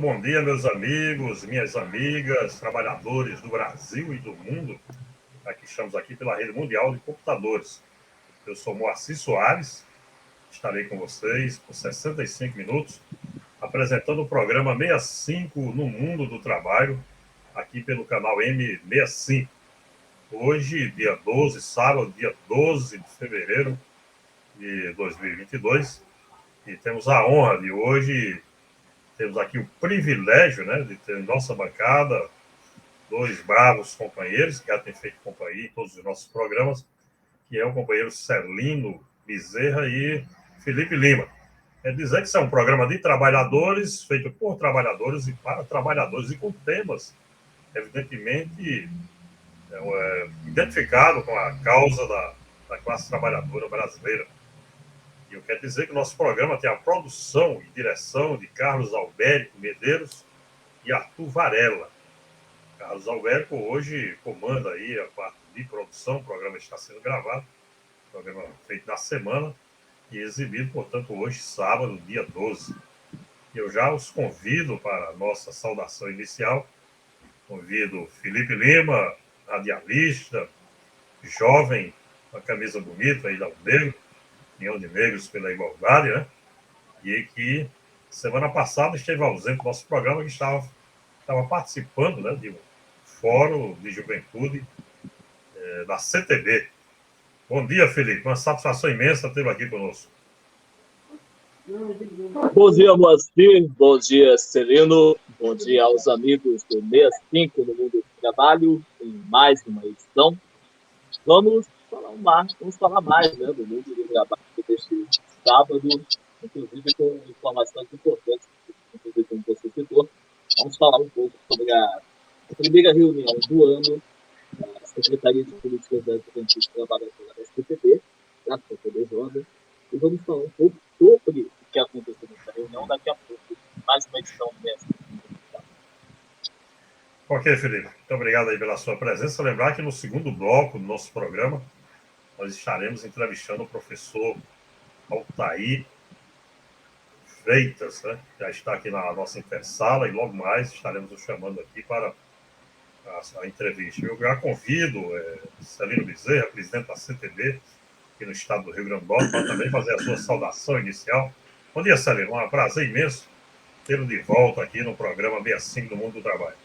bom dia, meus amigos, minhas amigas, trabalhadores do Brasil e do mundo. Aqui estamos aqui pela Rede Mundial de Computadores. Eu sou Moacir Soares, estarei com vocês por 65 minutos, apresentando o programa 65 no Mundo do Trabalho, aqui pelo canal M65. Hoje, dia 12, sábado, dia 12 de fevereiro de 2022, e temos a honra de hoje... Temos aqui o privilégio, né, de ter em nossa bancada dois bravos companheiros que já têm feito companhia em todos os nossos programas, que é o companheiro Celino Bezerra e Felipe Lima. Quer dizer que isso é um programa de trabalhadores, feito por trabalhadores e para trabalhadores, e com temas, evidentemente, identificados com a causa da classe trabalhadora brasileira. Eu quero dizer que o nosso programa tem a produção e direção de Carlos Albérico Medeiros e Arthur Varela. Carlos Albérico hoje comanda aí a parte de produção, o programa está sendo gravado, programa feito na semana e exibido, portanto, hoje, sábado, dia 12. Eu já os convido para a nossa saudação inicial. Convido Felipe Lima, radialista, jovem, uma camisa bonita aí da Negro, União de Negros pela Igualdade, né? E que semana passada esteve ausente do nosso programa, que estava participando, né, de um fórum de juventude da CTB. Bom dia, Felipe. Uma satisfação imensa tê-lo aqui conosco. Bom dia, Moacir. Bom dia, Celino. Bom dia aos amigos do 65 no Mundo do Trabalho, em mais uma edição. Vamos falar mais, né, do mundo do trabalho deste sábado, inclusive com informações importantes, inclusive como você citou. Vamos falar um pouco sobre a primeira reunião do ano da Secretaria de Políticas da Juventude Trabalhadora da CTB, da CTB-Jovem, e vamos falar um pouco sobre o que aconteceu nessa reunião daqui a pouco, mais uma edição dessa. Ok, Felipe. Muito obrigado aí pela sua presença. Lembrar que no segundo bloco do nosso programa, nós estaremos entrevistando o professor Altair Freitas, né? Já está aqui na nossa intersala e logo mais estaremos o chamando aqui para a entrevista. Eu já convido Celino Bezerra, presidente da CTB, aqui no estado do Rio Grande do Norte, para também fazer a sua saudação inicial. Bom dia, Celino. Um prazer imenso tê-lo de volta aqui no programa 65 do Mundo do Trabalho.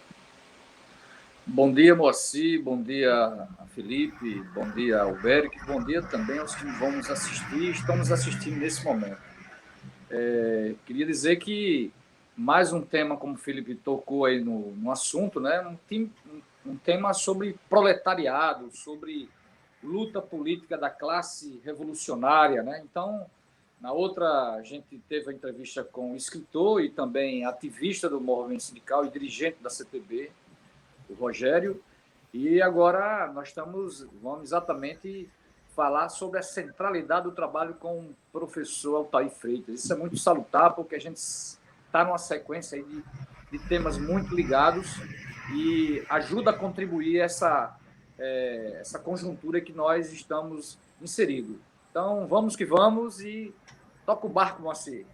Bom dia, Moacir, bom dia, Felipe, bom dia, Albérico, bom dia também aos que vamos assistir, estamos assistindo nesse momento. Queria dizer que mais um tema, como o Felipe tocou aí no assunto, né? Um tema sobre proletariado, sobre luta política da classe revolucionária, né? Então, na outra, a gente teve a entrevista com o escritor e também ativista do movimento sindical e dirigente da CTB, o Rogério, e agora nós vamos exatamente falar sobre a centralidade do trabalho com o professor Altair Freitas. Isso é muito salutar, porque a gente está numa sequência aí de temas muito ligados e ajuda a contribuir essa conjuntura que nós estamos inseridos. Então, vamos que vamos e toca o barco, Moacir.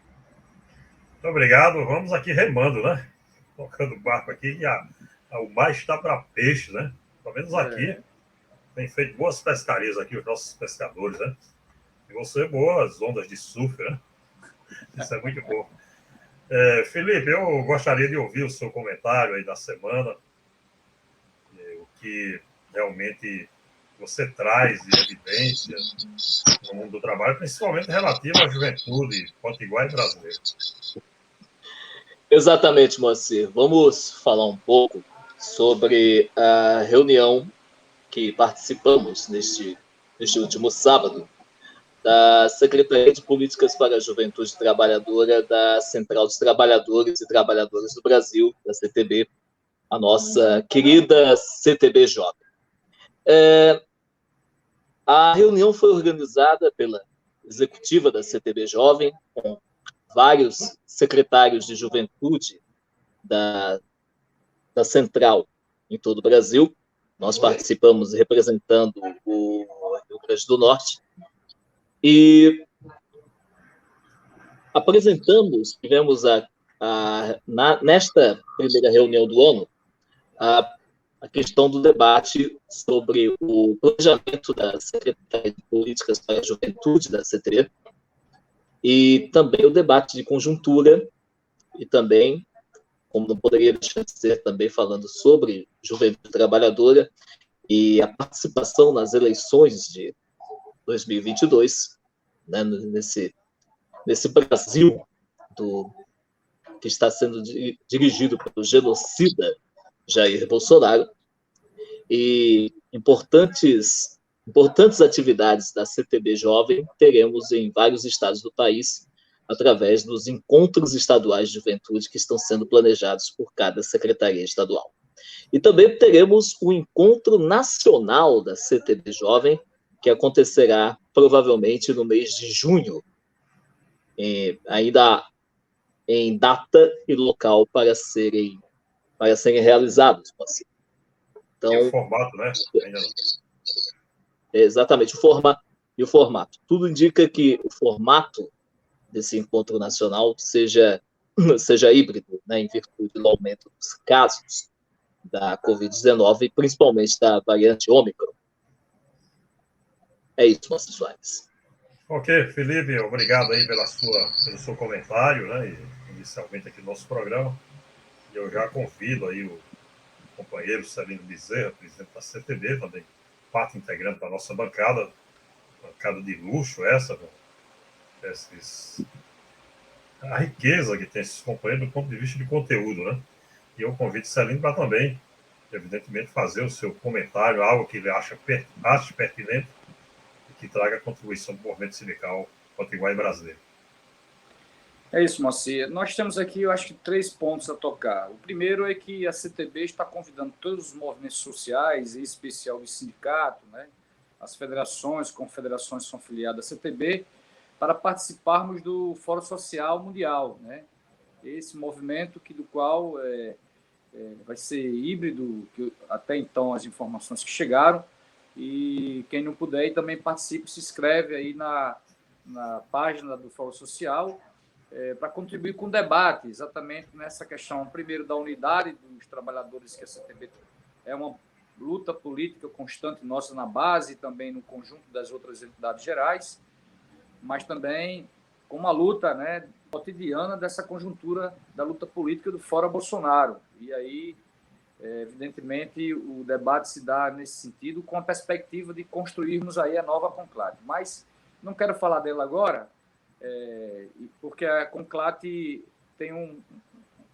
Muito obrigado. Vamos aqui remando, né? Tocando o barco aqui e o mar está para peixe, né? Pelo menos aqui. Tem feito boas pescarias aqui, os nossos pescadores, né? E você, boas ondas de surf, né? Isso é muito bom. Felipe, eu gostaria de ouvir o seu comentário aí da semana, o que realmente você traz de evidência no mundo do trabalho, principalmente relativo à juventude potiguar e brasileira. Exatamente, Moacir. Vamos falar um pouco sobre a reunião que participamos neste último sábado da Secretaria de Políticas para a Juventude Trabalhadora da Central dos Trabalhadores e Trabalhadoras do Brasil, da CTB, a nossa querida CTB Jovem. A reunião foi organizada pela executiva da CTB Jovem, com vários secretários de juventude da Central em todo o Brasil. Nós participamos representando o Rio Grande do Norte e tivemos a nesta primeira reunião do ano, a questão do debate sobre o planejamento da Secretaria de Políticas para a Juventude da CTB e também o debate de conjuntura e também, como não poderia deixar de ser, também falando sobre juventude trabalhadora e a participação nas eleições de 2022, né, nesse Brasil que está sendo dirigido pelo genocida Jair Bolsonaro, e importantes atividades da CTB Jovem teremos em vários estados do país, através dos encontros estaduais de juventude que estão sendo planejados por cada secretaria estadual. E também teremos o encontro nacional da CTB Jovem, que acontecerá provavelmente no mês de junho, ainda em data e local para serem realizados. Então, e o formato, né? Ainda não. Exatamente, o formato. Tudo indica que o formato desse encontro nacional seja híbrido, né, em virtude do aumento dos casos da Covid-19, principalmente da variante Ômicron. É isso, Márcio Soares. Ok, Felipe, obrigado aí pelo seu comentário, né, inicialmente aqui no nosso programa. E eu já convido aí o companheiro Celino Bezerra, presidente da CTB, também parte integrante da nossa bancada de luxo essa, a riqueza que tem esses companheiros do ponto de vista de conteúdo, né? E eu convido Celino para também, evidentemente, fazer o seu comentário, algo que ele ache pertinente e que traga contribuição para o movimento sindical potiguar e brasileiro. É isso, Moacir. Nós temos aqui, eu acho que 3 pontos a tocar. O primeiro é que a CTB está convidando todos os movimentos sociais, em especial o sindicato, né, as federações, confederações que são filiadas à CTB, para participarmos do Fórum Social Mundial, né? Esse movimento do qual vai ser híbrido, que até então as informações que chegaram, e quem não puder também participe, se inscreve aí na página do Fórum Social, para contribuir com o debate, exatamente nessa questão, primeiro, da unidade dos trabalhadores, que a CTB é uma luta política constante nossa na base e também no conjunto das outras entidades gerais, mas também com uma luta, né, cotidiana dessa conjuntura da luta política do Fora Bolsonaro. E aí, evidentemente, o debate se dá nesse sentido, com a perspectiva de construirmos aí a nova Conclave. Mas não quero falar dela agora, porque a Conclave tem um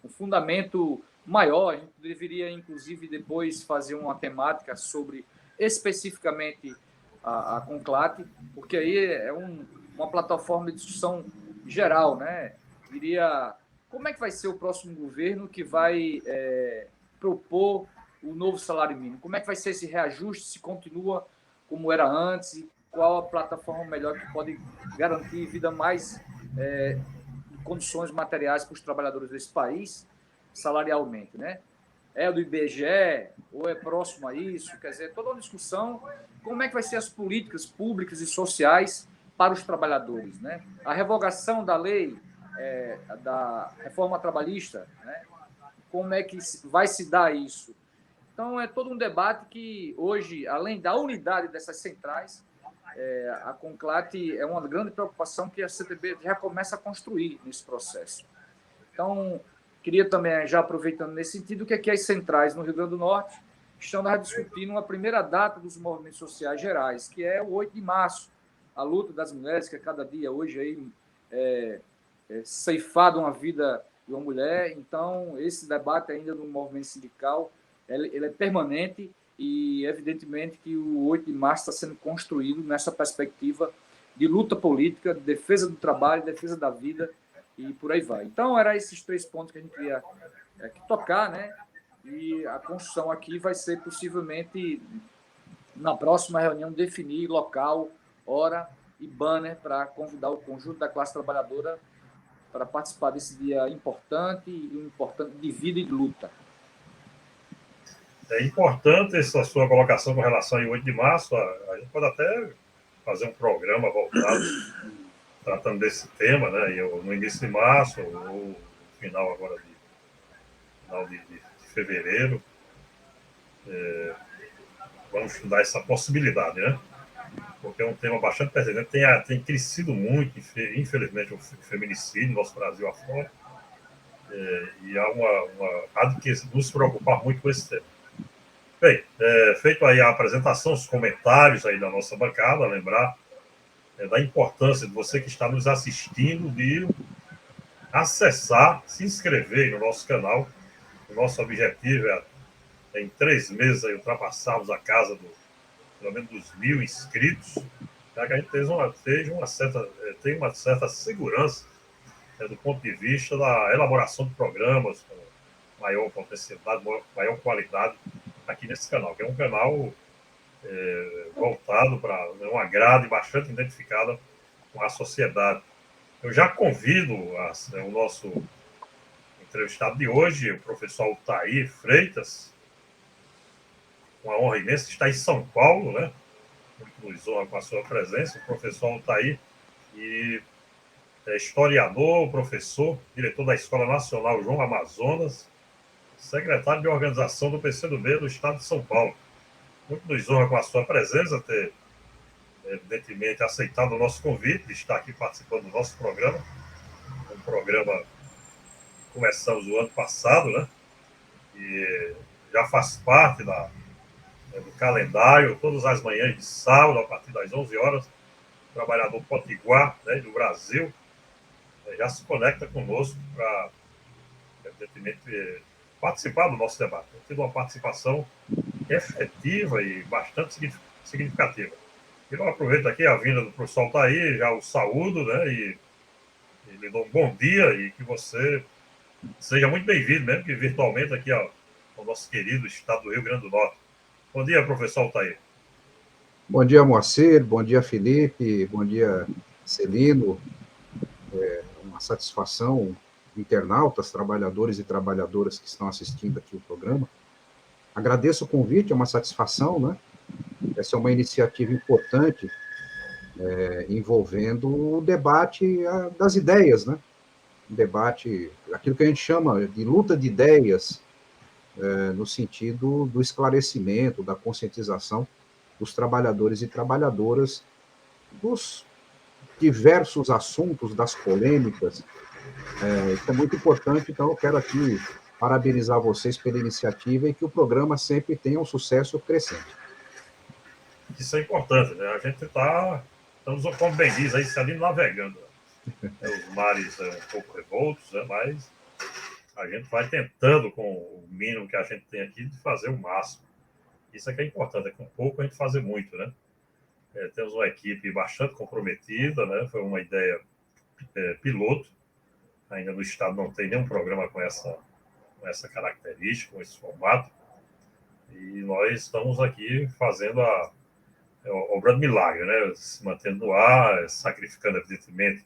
fundamento maior. A gente deveria, inclusive, depois fazer uma temática sobre especificamente a Conclave, porque aí é uma plataforma de discussão geral, né? Diria, como é que vai ser o próximo governo que vai propor o novo salário mínimo? Como é que vai ser esse reajuste, se continua como era antes, e qual a plataforma melhor que pode garantir vida mais condições materiais para os trabalhadores desse país, salarialmente, né? É do IBGE ou é próximo a isso? Quer dizer, toda uma discussão, como é que vai ser as políticas públicas e sociais para os trabalhadores, né? A revogação da lei, da reforma trabalhista, né? Como é que vai se dar isso? Então, é todo um debate que hoje, além da unidade dessas centrais, a Conclave é uma grande preocupação que a CTB já começa a construir nesse processo. Então, queria também, já aproveitando nesse sentido, que aqui as centrais no Rio Grande do Norte estão discutindo uma primeira data dos movimentos sociais gerais, que é o 8 de março, a luta das mulheres, que a cada dia hoje aí ceifado uma vida de uma mulher. Então, esse debate ainda no movimento sindical, ele é permanente, e evidentemente que o 8 de março está sendo construído nessa perspectiva de luta política, de defesa do trabalho, defesa da vida, e por aí vai. Então, eram esses 3 pontos que a gente queria tocar, né? E a construção aqui vai ser possivelmente, na próxima reunião, definir local, hora e banner para convidar o conjunto da classe trabalhadora para participar desse dia importante, e importante de vida e de luta. É importante essa sua colocação com relação ao 8 de março. A gente pode até fazer um programa voltado tratando desse tema, né? No início de março, ou final agora de fevereiro. Vamos estudar essa possibilidade, né? Porque é um tema bastante pertinente. Tem crescido muito, infelizmente, o feminicídio no nosso Brasil afora. E há de que nos preocupar muito com esse tema. Bem, feito aí a apresentação, os comentários aí da nossa bancada, lembrar da importância de você que está nos assistindo de acessar, se inscrever no nosso canal. O nosso objetivo é, em 3 meses, aí, ultrapassarmos a casa pelo menos dos 1.000 inscritos, para que a gente tenha uma certa segurança do ponto de vista da elaboração de programas com maior potencialidade, maior qualidade aqui nesse canal, que é um canal voltado para uma grade bastante identificada com a sociedade. Eu já convido o nosso entrevistado de hoje, o professor Altair Freitas, uma honra imensa, está em São Paulo, né? Muito nos honra com a sua presença, o professor Altair, e é historiador, professor, diretor da Escola Nacional João Amazonas, secretário de organização do PCdoB do Estado de São Paulo. Muito nos honra com a sua presença, ter, evidentemente, aceitado o nosso convite de estar aqui participando do nosso programa. Um programa que começamos o ano passado, né? E já faz parte do calendário, todas as manhãs de sábado, a partir das 11 horas, o trabalhador potiguar, né, do Brasil já se conecta conosco para, evidentemente, participar do nosso debate. Tem tido uma participação efetiva e bastante significativa. Eu aproveito aqui a vinda do professor Altair, já o saúdo, né, e lhe dou um bom dia e que você seja muito bem-vindo, mesmo que virtualmente, aqui ao nosso querido estado do Rio Grande do Norte. Bom dia, professor Altair. Bom dia, Moacir. Bom dia, Felipe. Bom dia, Celino. Uma satisfação, internautas, trabalhadores e trabalhadoras que estão assistindo aqui o programa. Agradeço o convite, é uma satisfação, né? Essa é uma iniciativa importante envolvendo o debate das ideias, né? Um debate, aquilo que a gente chama de luta de ideias, no sentido do esclarecimento, da conscientização dos trabalhadores e trabalhadoras, dos diversos assuntos, das polêmicas. Isso é muito importante, então eu quero aqui parabenizar vocês pela iniciativa e que o programa sempre tenha um sucesso crescente. Isso é importante, né? A gente estamos, como bem diz, aí ali navegando. Os mares um pouco revoltos, né? Mas a gente vai tentando, com o mínimo que a gente tem aqui, de fazer o máximo. Isso é que é importante, é com pouco a gente fazer muito, né? Temos uma equipe bastante comprometida, né? Foi uma ideia piloto. Ainda no Estado não tem nenhum programa com essa característica, com esse formato. E nós estamos aqui fazendo a obra de milagre, né? Se mantendo no ar, sacrificando, evidentemente,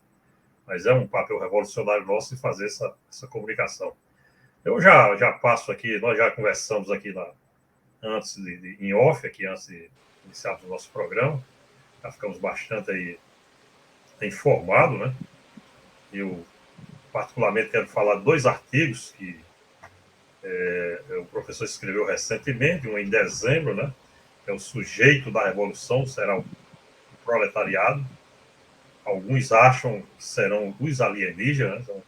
mas é um papel revolucionário nosso de fazer essa comunicação. Eu já passo aqui, nós já conversamos aqui antes em off, aqui antes de iniciarmos o nosso programa, já ficamos bastante aí informados, né? Eu, particularmente, quero falar de 2 artigos que o professor escreveu recentemente, um em dezembro, né? É o sujeito da revolução, será o proletariado. Alguns acham que serão os alienígenas, então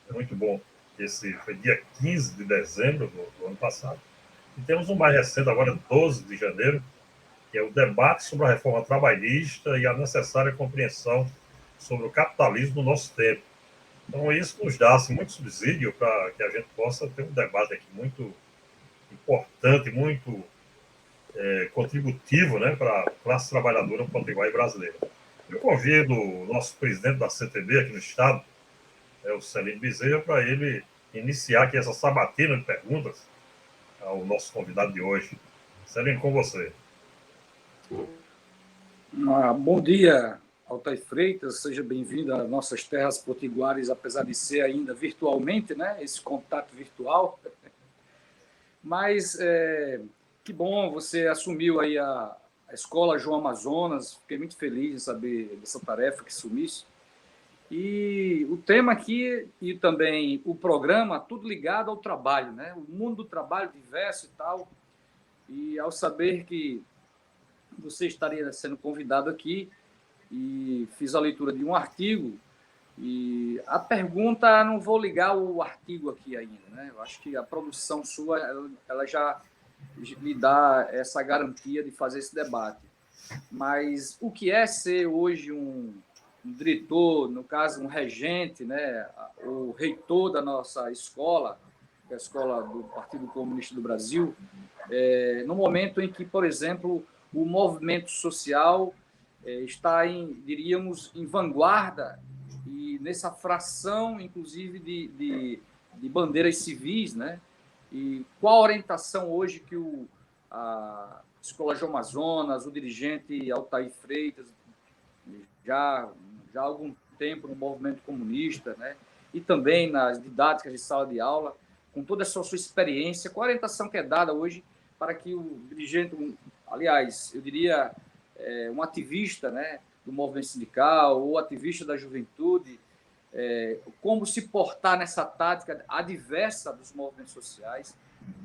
é muito bom. Esse foi dia 15 de dezembro do ano passado. E temos um mais recente, agora 12 de janeiro, que é o debate sobre a reforma trabalhista e a necessária compreensão sobre o capitalismo no nosso tempo. Então, isso nos dá assim, muito subsídio para que a gente possa ter um debate aqui muito importante, muito contributivo, né, para a classe trabalhadora potiguar e brasileira. Eu convido o nosso presidente da CTB aqui no Estado, o Celino Bezerra, para ele iniciar aqui essa sabatina de perguntas ao nosso convidado de hoje. Celino, com você. Bom dia, Altair Freitas, seja bem-vindo às nossas terras potiguares, apesar de ser ainda virtualmente, né? Esse contato virtual. Mas que bom, você assumiu aí a Escola João Amazonas, fiquei muito feliz em saber dessa tarefa que assumisse. E o tema aqui e também o programa, tudo ligado ao trabalho, né? O mundo do trabalho diverso e tal. E ao saber que você estaria sendo convidado aqui, e fiz a leitura de um artigo, e a pergunta, não vou ligar o artigo aqui ainda, né? Eu acho que a produção sua, ela já lhe dá essa garantia de fazer esse debate. Mas o que é ser hoje um diretor, no caso, um regente, né? O reitor da nossa escola, que é a escola do Partido Comunista do Brasil, no momento em que, por exemplo, o movimento social está diríamos, em vanguarda e nessa fração, inclusive, de bandeiras civis, né? E qual a orientação hoje que a Escola João Amazonas, o dirigente Altair Freitas, já há algum tempo no movimento comunista, né? E também nas didáticas de sala de aula, com toda essa sua experiência, qual a orientação que é dada hoje para que o dirigente, aliás, eu diria, um ativista, né, do movimento sindical ou ativista da juventude, como se portar nessa tática adversa dos movimentos sociais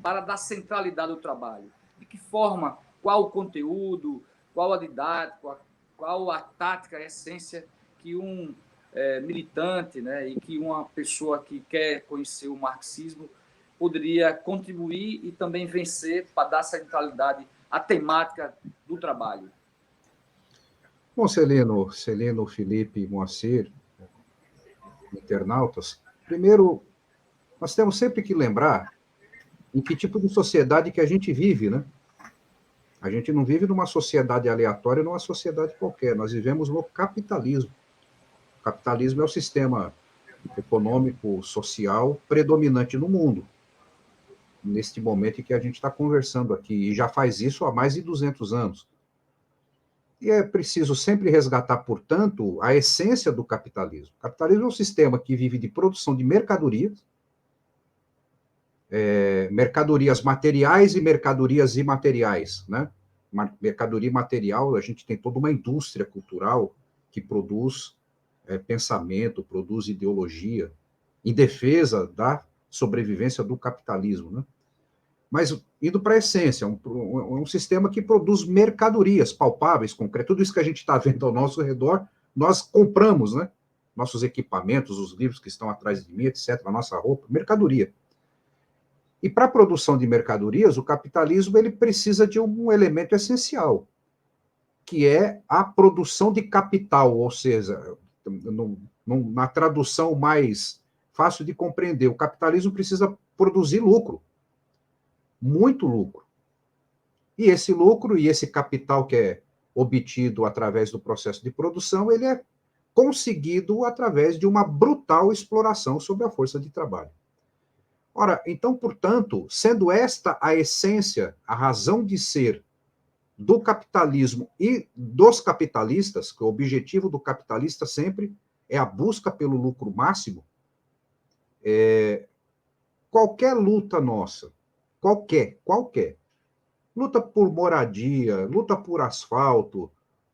para dar centralidade ao trabalho? De que forma, qual o conteúdo, qual a didática, qual a tática, a essência que um militante, né, e que uma pessoa que quer conhecer o marxismo poderia contribuir e também vencer para dar centralidade à temática do trabalho? Bom, Celino, Felipe, Moacir, internautas, primeiro, nós temos sempre que lembrar em que tipo de sociedade que a gente vive, né? A gente não vive numa sociedade aleatória, numa sociedade qualquer, nós vivemos no capitalismo. O capitalismo é o sistema econômico, social predominante no mundo, neste momento em que a gente está conversando aqui, e já faz isso há mais de 200 anos. E é preciso sempre resgatar, portanto, a essência do capitalismo. O capitalismo é um sistema que vive de produção de mercadorias, mercadorias materiais e mercadorias imateriais, né? Mercadoria material, a gente tem toda uma indústria cultural que produz pensamento, produz ideologia, em defesa da sobrevivência do capitalismo, né? Mas indo para a essência, um sistema que produz mercadorias palpáveis, concretas, tudo isso que a gente está vendo ao nosso redor, nós compramos, né? Nossos equipamentos, os livros que estão atrás de mim, etc., a nossa roupa, mercadoria. E para a produção de mercadorias, o capitalismo ele precisa de um elemento essencial, que é a produção de capital, ou seja, na tradução mais fácil de compreender, o capitalismo precisa produzir lucro, muito lucro. E esse lucro e esse capital que é obtido através do processo de produção, ele é conseguido através de uma brutal exploração sobre a força de trabalho. Ora, então, portanto, sendo esta a essência, a razão de ser do capitalismo e dos capitalistas, que o objetivo do capitalista sempre é a busca pelo lucro máximo, qualquer luta nossa, qualquer, luta por moradia, luta por asfalto,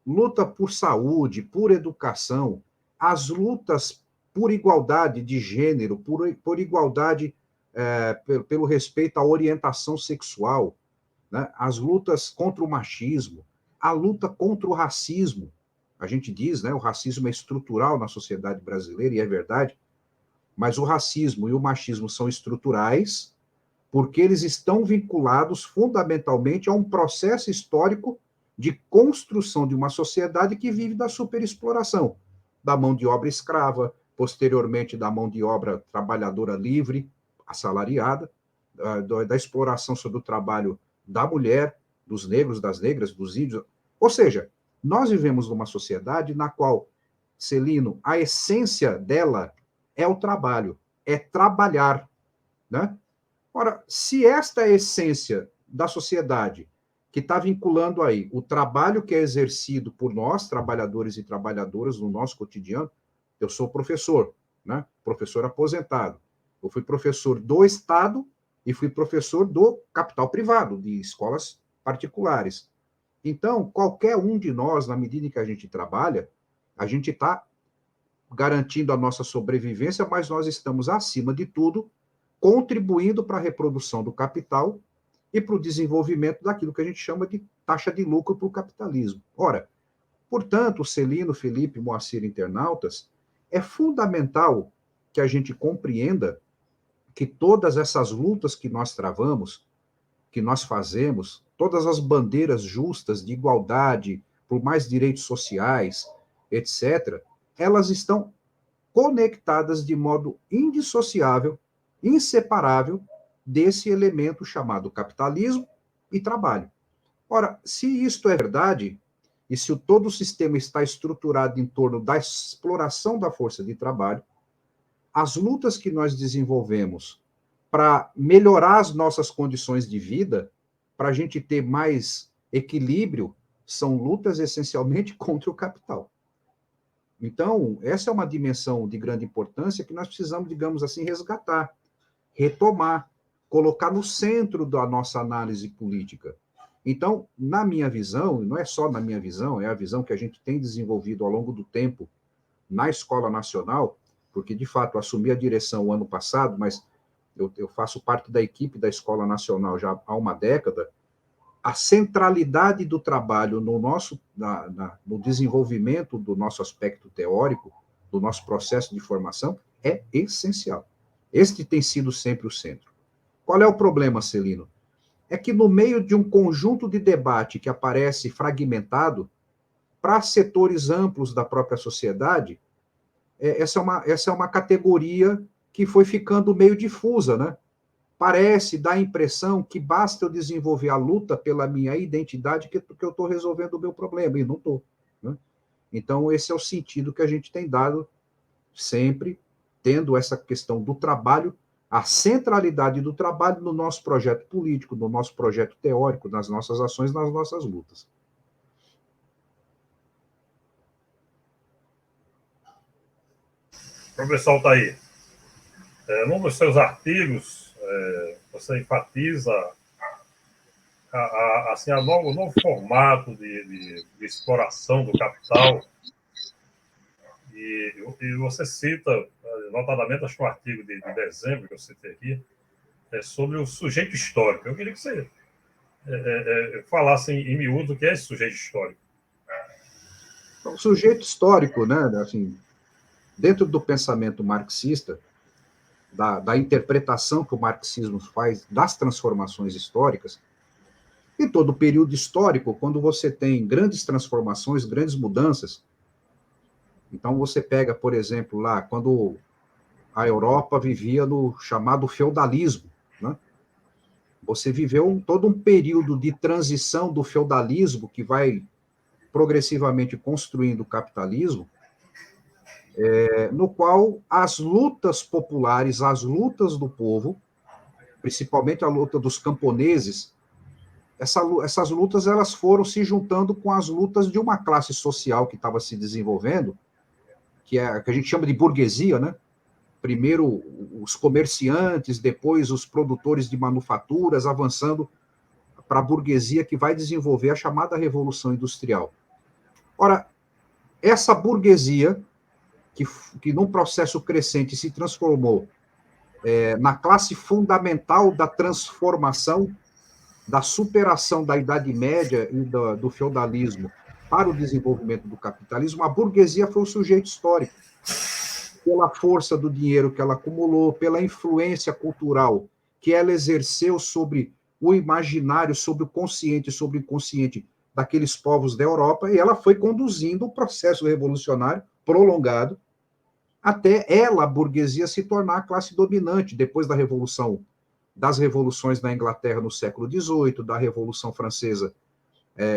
luta por saúde, por educação, as lutas por igualdade de gênero, por igualdade pelo respeito à orientação sexual, né? As lutas contra o machismo, a luta contra o racismo. A gente diz, né, o racismo é estrutural na sociedade brasileira, e é verdade, mas o racismo e o machismo são estruturais porque eles estão vinculados fundamentalmente a um processo histórico de construção de uma sociedade que vive da superexploração, da mão de obra escrava, posteriormente da mão de obra trabalhadora livre, assalariada, da exploração sobre o trabalho da mulher, dos negros, das negras, dos índios. Ou seja, nós vivemos numa sociedade na qual, Celino, a essência dela é o trabalho, é trabalhar, né? Ora, se esta é a essência da sociedade, que está vinculando aí o trabalho que é exercido por nós, trabalhadores e trabalhadoras, no nosso cotidiano, eu sou professor, né? Professor aposentado. Eu fui professor do Estado e fui professor do capital privado, de escolas particulares. Então, qualquer um de nós, na medida em que a gente trabalha, a gente está garantindo a nossa sobrevivência, mas nós estamos, acima de tudo, contribuindo para a reprodução do capital e para o desenvolvimento daquilo que a gente chama de taxa de lucro para o capitalismo. Ora, portanto, Celino, Felipe, Moacir, internautas, é fundamental que a gente compreenda que todas essas lutas que nós travamos, que nós fazemos, todas as bandeiras justas de igualdade, por mais direitos sociais, etc., elas estão conectadas de modo indissociável, inseparável desse elemento chamado capitalismo e trabalho. Ora, se isto é verdade, e se todo o sistema está estruturado em torno da exploração da força de trabalho, as lutas que nós desenvolvemos para melhorar as nossas condições de vida, para a gente ter mais equilíbrio, são lutas essencialmente contra o capital. Então, essa é uma dimensão de grande importância que nós precisamos, digamos assim, resgatar, retomar, colocar no centro da nossa análise política. Então, na minha visão, e não é só na minha visão, é a visão que a gente tem desenvolvido ao longo do tempo na Escola Nacional, porque, de fato, assumi a direção o ano passado, mas eu faço parte da equipe da Escola Nacional já há uma década. A centralidade do trabalho no desenvolvimento do nosso aspecto teórico, do nosso processo de formação, é essencial. Este tem sido sempre o centro. Qual é o problema, Celino? É que no meio de um conjunto de debate que aparece fragmentado, para setores amplos da própria sociedade, essa é uma categoria que foi ficando meio difusa, né? Parece, dá a impressão que basta eu desenvolver a luta pela minha identidade que eu estou resolvendo o meu problema, e não estou. Né? Então, esse é o sentido que a gente tem dado sempre, tendo essa questão do trabalho, a centralidade do trabalho no nosso projeto político, no nosso projeto teórico, nas nossas ações, nas nossas lutas. Professor Altair, num dos seus artigos, você enfatiza o novo formato de exploração do capital, e você cita, notadamente, acho que um artigo de dezembro que eu citei aqui, sobre o sujeito histórico. Eu queria que você falasse em miúdo o que é esse sujeito histórico. O sujeito histórico, né, assim, dentro do pensamento marxista, da interpretação que o marxismo faz das transformações históricas, em todo o período histórico, quando você tem grandes transformações, grandes mudanças, então você pega, por exemplo, lá, quando a Europa vivia no chamado feudalismo, né? Você viveu todo um período de transição do feudalismo, que vai progressivamente construindo o capitalismo, no qual as lutas populares, as lutas do povo, principalmente a luta dos camponeses, essas lutas elas foram se juntando com as lutas de uma classe social que estava se desenvolvendo, que a gente chama de burguesia, né? Primeiro os comerciantes, depois os produtores de manufaturas, avançando para a burguesia que vai desenvolver a chamada Revolução Industrial. Ora, essa burguesia, que num processo crescente se transformou na classe fundamental da transformação, da superação da Idade Média e do feudalismo para o desenvolvimento do capitalismo, a burguesia foi o sujeito histórico. Pela força do dinheiro que ela acumulou, pela influência cultural que ela exerceu sobre o imaginário, sobre o consciente, sobre o inconsciente daqueles povos da Europa, e ela foi conduzindo o processo revolucionário prolongado até ela, a burguesia, se tornar a classe dominante depois das revoluções na Inglaterra no século XVIII, da Revolução Francesa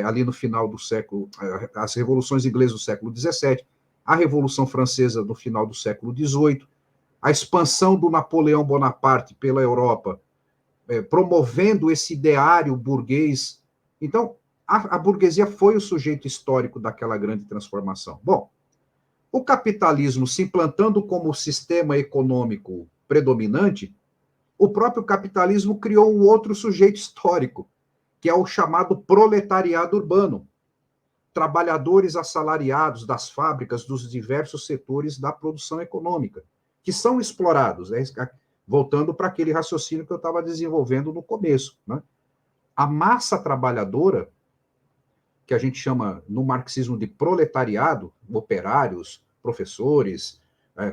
ali no final do século, as revoluções inglesas do século XVII, a Revolução Francesa no final do século XVIII, a expansão do Napoleão Bonaparte pela Europa, promovendo esse ideário burguês. Então, a burguesia foi o sujeito histórico daquela grande transformação. Bom, o capitalismo se implantando como sistema econômico predominante, o próprio capitalismo criou um outro sujeito histórico, que é o chamado proletariado urbano, trabalhadores assalariados das fábricas dos diversos setores da produção econômica, que são explorados, né? Voltando para aquele raciocínio que eu estava desenvolvendo no começo, né? A massa trabalhadora, que a gente chama no marxismo de proletariado, operários, professores,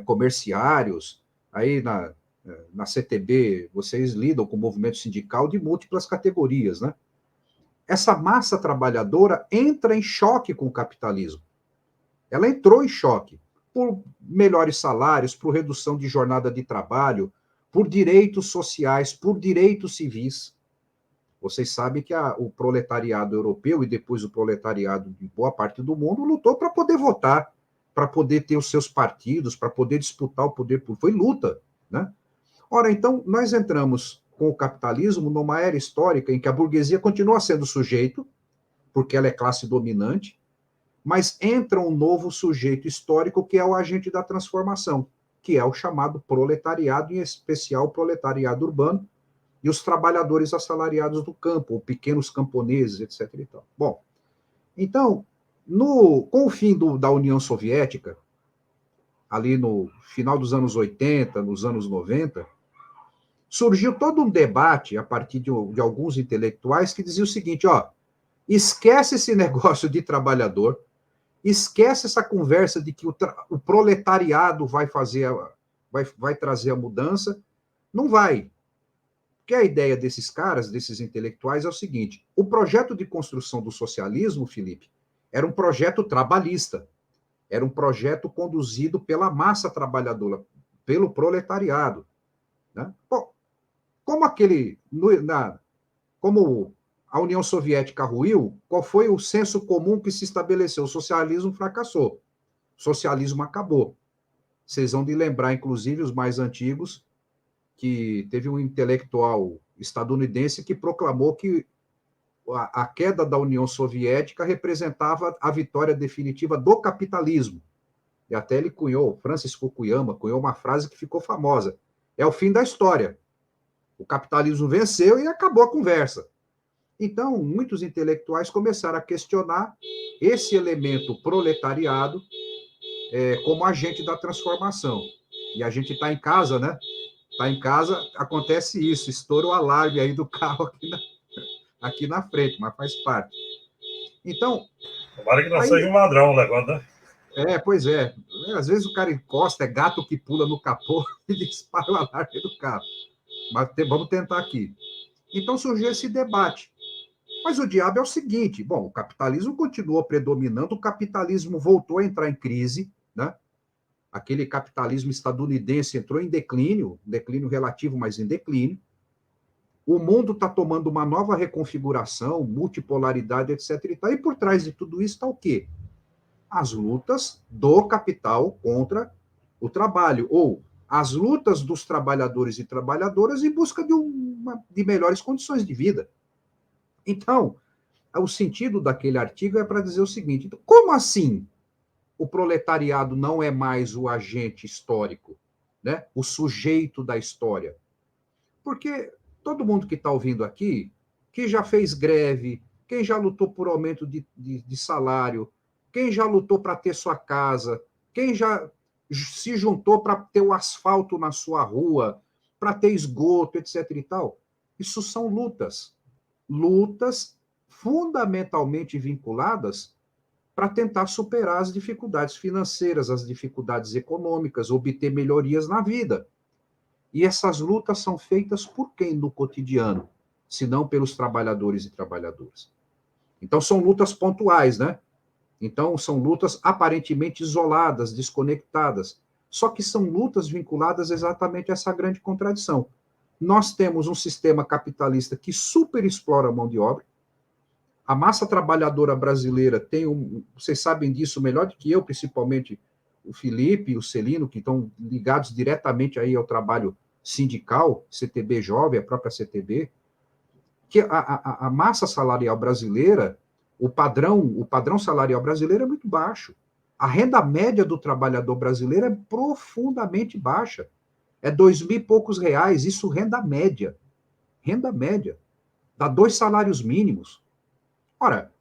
comerciários, aí na CTB vocês lidam com o movimento sindical de múltiplas categorias, né? Essa massa trabalhadora entra em choque com o capitalismo. Ela entrou em choque por melhores salários, por redução de jornada de trabalho, por direitos sociais, por direitos civis. Vocês sabem que o proletariado europeu e depois o proletariado de boa parte do mundo lutou para poder votar, para poder ter os seus partidos, para poder disputar o poder. Foi luta, né? Ora, então, nós entramos com o capitalismo numa era histórica em que a burguesia continua sendo sujeito, porque ela é classe dominante, mas entra um novo sujeito histórico que é o agente da transformação, que é o chamado proletariado, em especial o proletariado urbano e os trabalhadores assalariados do campo, ou pequenos camponeses, etc. E tal. Bom, então, com o fim da União Soviética, ali no final dos anos 80, nos anos 90, surgiu todo um debate a partir de alguns intelectuais que diziam o seguinte, ó, esquece esse negócio de trabalhador, esquece essa conversa de que o proletariado vai trazer a mudança, não vai. Porque a ideia desses caras, desses intelectuais, é o seguinte, o projeto de construção do socialismo, Felipe, era um projeto trabalhista, era um projeto conduzido pela massa trabalhadora, pelo proletariado, né? Bom, como a União Soviética ruiu, qual foi o senso comum que se estabeleceu? O socialismo fracassou. O socialismo acabou. Vocês vão de lembrar, inclusive, os mais antigos, que teve um intelectual estadunidense que proclamou que a queda da União Soviética representava a vitória definitiva do capitalismo. E até ele Francis Fukuyama, cunhou uma frase que ficou famosa. É o fim da história. O capitalismo venceu e acabou a conversa. Então, muitos intelectuais começaram a questionar esse elemento proletariado como agente da transformação. E a gente está em casa, né? Está em casa, acontece isso, estoura o alarme aí do carro aqui na frente, mas faz parte. Então... Tomara que não seja um ladrão levando, né? Pois é. Às vezes o cara encosta, é gato que pula no capô e dispara o alarme do carro. Mas vamos tentar aqui. Então surgiu esse debate. Mas o diabo é o seguinte, bom, o capitalismo continuou predominando, o capitalismo voltou a entrar em crise, né? Aquele capitalismo estadunidense entrou em declínio relativo, mas em declínio. O mundo está tomando uma nova reconfiguração, multipolaridade, etc. E por trás de tudo isso está o quê? As lutas do capital contra o trabalho, ou as lutas dos trabalhadores e trabalhadoras em busca de melhores condições de vida. Então, o sentido daquele artigo é para dizer o seguinte, então, como assim o proletariado não é mais o agente histórico, né? O sujeito da história? Porque todo mundo que está ouvindo aqui, que já fez greve, quem já lutou por aumento de salário, quem já lutou para ter sua casa, quem já se juntou para ter o asfalto na sua rua, para ter esgoto, etc. e tal, isso são lutas fundamentalmente vinculadas para tentar superar as dificuldades financeiras, as dificuldades econômicas, obter melhorias na vida. E essas lutas são feitas por quem no cotidiano? Se não pelos trabalhadores e trabalhadoras. Então, são lutas pontuais, né? Então, são lutas aparentemente isoladas, desconectadas. Só que são lutas vinculadas exatamente a essa grande contradição. Nós temos um sistema capitalista que superexplora a mão de obra. A massa trabalhadora brasileira vocês sabem disso melhor do que eu, principalmente o Felipe e o Celino, que estão ligados diretamente aí ao trabalho sindical, CTB Jovem, a própria CTB, que a massa salarial brasileira, o padrão salarial brasileiro é muito baixo. A renda média do trabalhador brasileiro é profundamente baixa. É 2.000 e poucos reais, isso renda média. Renda média. Dá 2 salários mínimos. Ora,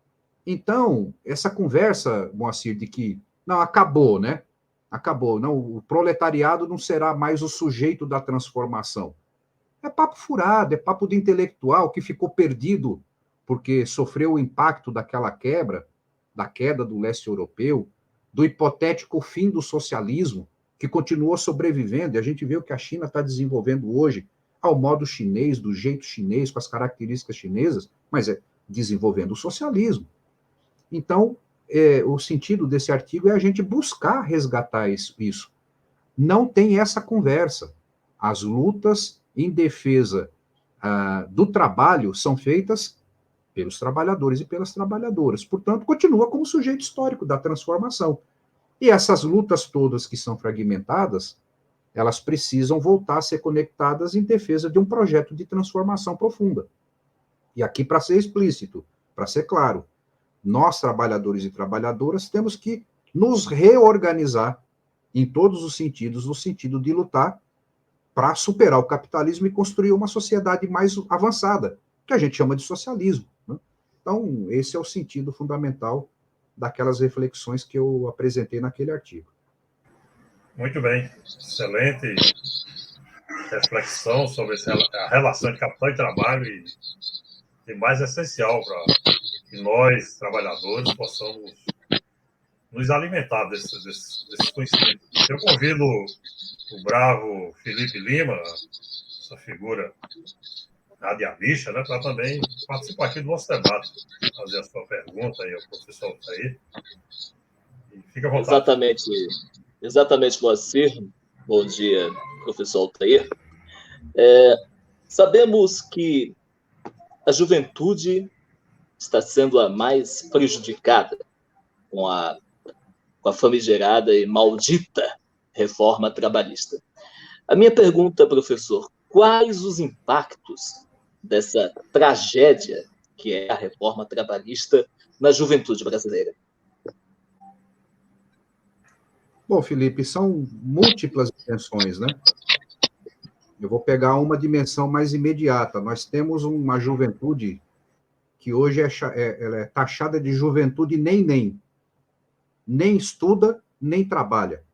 Então, essa conversa, Moacir, de que, não, acabou, né? Acabou, não, o proletariado não será mais o sujeito da transformação. É papo furado, é papo de intelectual que ficou perdido porque sofreu o impacto daquela quebra, da queda do leste europeu, do hipotético fim do socialismo, que continuou sobrevivendo, e a gente vê o que a China está desenvolvendo hoje, ao modo chinês, do jeito chinês, com as características chinesas, mas é desenvolvendo o socialismo. Então, o sentido desse artigo é a gente buscar resgatar isso. Não tem essa conversa. As lutas em defesa do trabalho são feitas pelos trabalhadores e pelas trabalhadoras. Portanto, continua como sujeito histórico da transformação. E essas lutas todas que são fragmentadas, elas precisam voltar a ser conectadas em defesa de um projeto de transformação profunda. E aqui, para ser explícito, para ser claro, nós, trabalhadores e trabalhadoras, temos que nos reorganizar em todos os sentidos, no sentido de lutar para superar o capitalismo e construir uma sociedade mais avançada, que a gente chama de socialismo. Né? Então, esse é o sentido fundamental daquelas reflexões que eu apresentei naquele artigo. Muito bem, excelente reflexão sobre a relação de capital e trabalho e mais essencial para que nós, trabalhadores, possamos nos alimentar desses conhecimentos. Eu convido o bravo Felipe Lima, essa figura radialista, né, para também participar aqui do nosso debate, fazer a sua pergunta aí ao professor Altair. E fica à vontade. Exatamente, Moacir. Bom dia, professor Altair. Sabemos que a juventude está sendo a mais prejudicada com a famigerada e maldita reforma trabalhista. A minha pergunta, professor, quais os impactos dessa tragédia que é a reforma trabalhista na juventude brasileira? Bom, Felipe, são múltiplas dimensões, né? Eu vou pegar uma dimensão mais imediata. Nós temos uma juventude que hoje ela é taxada de juventude nem estuda, nem trabalha.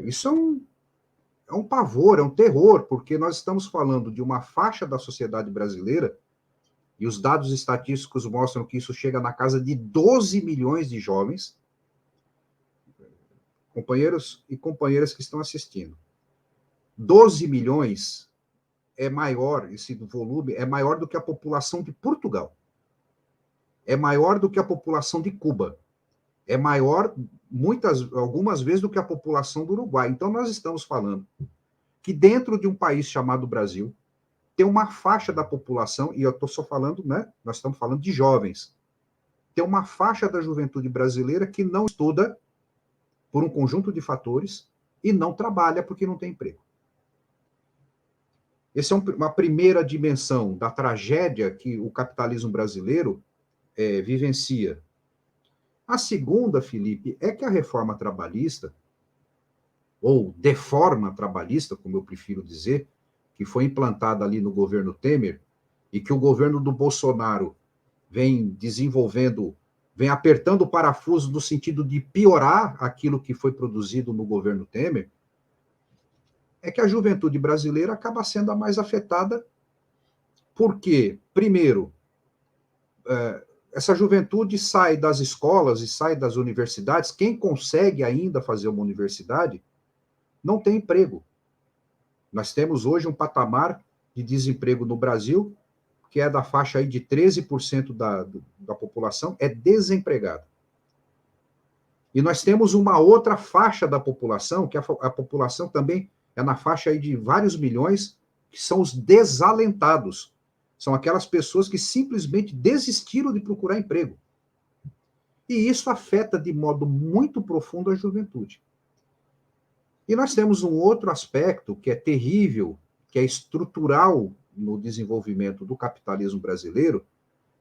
Isso é um pavor, é um terror, porque nós estamos falando de uma faixa da sociedade brasileira, e os dados estatísticos mostram que isso chega na casa de 12 milhões de jovens, companheiros e companheiras que estão assistindo. 12 milhões é maior, esse volume é maior do que a população de Portugal. É maior do que a população de Cuba. É maior, algumas vezes, do que a população do Uruguai. Então, nós estamos falando que dentro de um país chamado Brasil, tem uma faixa da população, e eu estou só falando, né? Nós estamos falando de jovens. Tem uma faixa da juventude brasileira que não estuda por um conjunto de fatores e não trabalha porque não tem emprego. Essa é uma primeira dimensão da tragédia que o capitalismo brasileiro vivencia. A segunda, Felipe, é que a reforma trabalhista, ou deforma trabalhista, como eu prefiro dizer, que foi implantada ali no governo Temer, e que o governo do Bolsonaro vem desenvolvendo, vem apertando o parafuso no sentido de piorar aquilo que foi produzido no governo Temer, é que a juventude brasileira acaba sendo a mais afetada, porque, primeiro, essa juventude sai das escolas e sai das universidades, quem consegue ainda fazer uma universidade, não tem emprego. Nós temos hoje um patamar de desemprego no Brasil, que é da faixa aí de 13% da população, é desempregada. E nós temos uma outra faixa da população, que a população também é na faixa aí de vários milhões, que são os desalentados. São aquelas pessoas que simplesmente desistiram de procurar emprego. E isso afeta de modo muito profundo a juventude. E nós temos um outro aspecto que é terrível, que é estrutural no desenvolvimento do capitalismo brasileiro,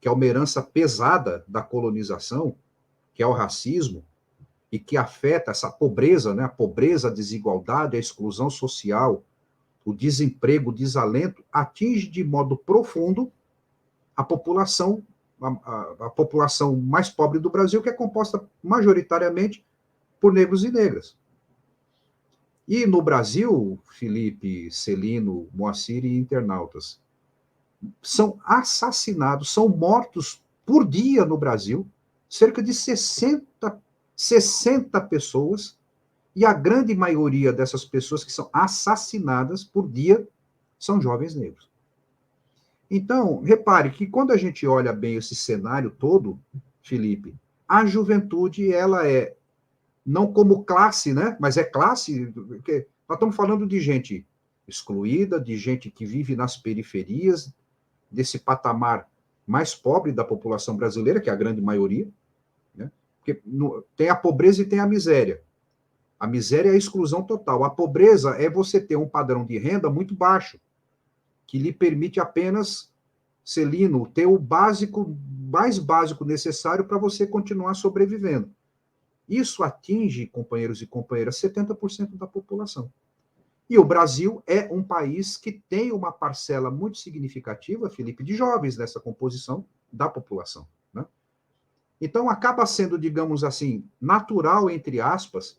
que é uma herança pesada da colonização, que é o racismo, e que afeta essa pobreza, né? A pobreza, a desigualdade, a exclusão social, o desemprego, o desalento, atinge de modo profundo a população a população mais pobre do Brasil, que é composta majoritariamente por negros e negras. E no Brasil, Felipe, Celino, Moacir e internautas, são assassinados, são mortos por dia no Brasil, cerca de 60 pessoas, e a grande maioria dessas pessoas que são assassinadas por dia são jovens negros. Então, repare que quando a gente olha bem esse cenário todo, Felipe, a juventude, ela é, não como classe, né? Mas é classe, porque nós estamos falando de gente excluída, de gente que vive nas periferias, desse patamar mais pobre da população brasileira, que é a grande maioria, né? Porque tem a pobreza e tem a miséria. A miséria é a exclusão total. A pobreza é você ter um padrão de renda muito baixo, que lhe permite apenas, Celino, ter o básico, mais básico necessário para você continuar sobrevivendo. Isso atinge, companheiros e companheiras, 70% da população. E o Brasil é um país que tem uma parcela muito significativa, Felipe, de jovens nessa composição da população, né? Então, acaba sendo, digamos assim, natural, entre aspas,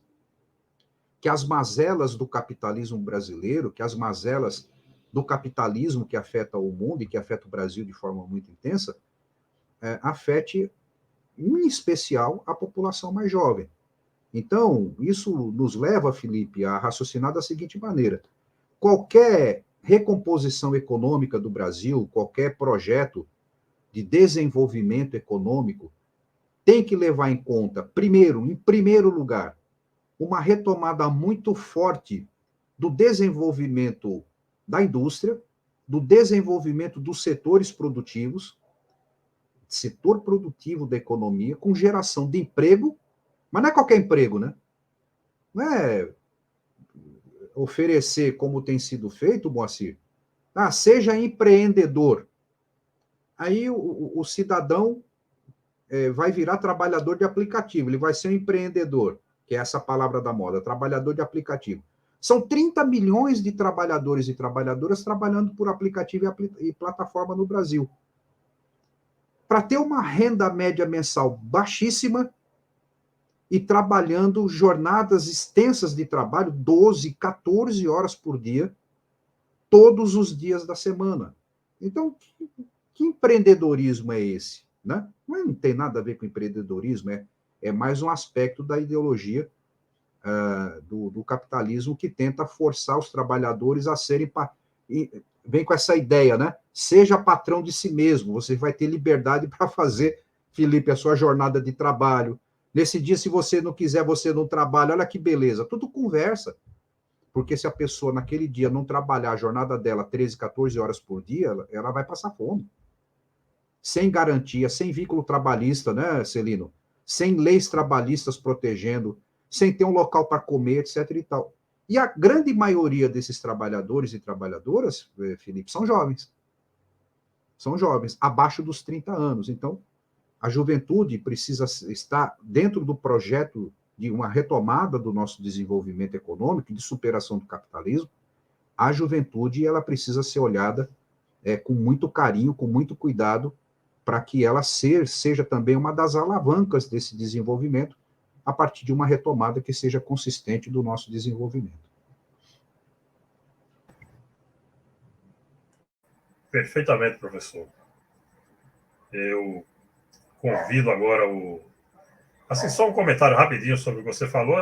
que as mazelas do capitalismo brasileiro, que as mazelas do capitalismo que afeta o mundo e que afeta o Brasil de forma muito intensa, afete, em especial, a população mais jovem. Então, isso nos leva, Felipe, a raciocinar da seguinte maneira: qualquer recomposição econômica do Brasil, qualquer projeto de desenvolvimento econômico, tem que levar em conta, primeiro, em primeiro lugar, uma retomada muito forte do desenvolvimento da indústria, do desenvolvimento dos setores produtivos, setor produtivo da economia, com geração de emprego, mas não é qualquer emprego, né? Não é oferecer, como tem sido feito, Moacir, seja empreendedor. Aí o cidadão vai virar trabalhador de aplicativo, ele vai ser um empreendedor, que é essa palavra da moda, trabalhador de aplicativo. São 30 milhões de trabalhadores e trabalhadoras trabalhando por aplicativo e plataforma no Brasil. Para ter uma renda média mensal baixíssima e trabalhando jornadas extensas de trabalho, 12, 14 horas por dia, todos os dias da semana. Então, que empreendedorismo é esse? Né? Não tem nada a ver com empreendedorismo, é mais um aspecto da ideologia do capitalismo que tenta forçar os trabalhadores a serem... Vem com essa ideia, né? Seja patrão de si mesmo, você vai ter liberdade para fazer, Felipe, a sua jornada de trabalho. Nesse dia, se você não quiser, você não trabalha. Olha que beleza, tudo conversa. Porque se a pessoa naquele dia não trabalhar a jornada dela 13, 14 horas por dia, ela vai passar fome. Sem garantia, sem vínculo trabalhista, né, Celino? Sem leis trabalhistas protegendo, sem ter um local para comer, etc. e tal. E a grande maioria desses trabalhadores e trabalhadoras, Felipe, são jovens. São jovens, abaixo dos 30 anos. Então, a juventude precisa estar dentro do projeto de uma retomada do nosso desenvolvimento econômico, de superação do capitalismo. A juventude, ela precisa ser olhada com muito carinho, com muito cuidado, para que ela seja também uma das alavancas desse desenvolvimento, a partir de uma retomada que seja consistente do nosso desenvolvimento. Perfeitamente, professor. Eu convido agora assim, só um comentário rapidinho sobre o que você falou.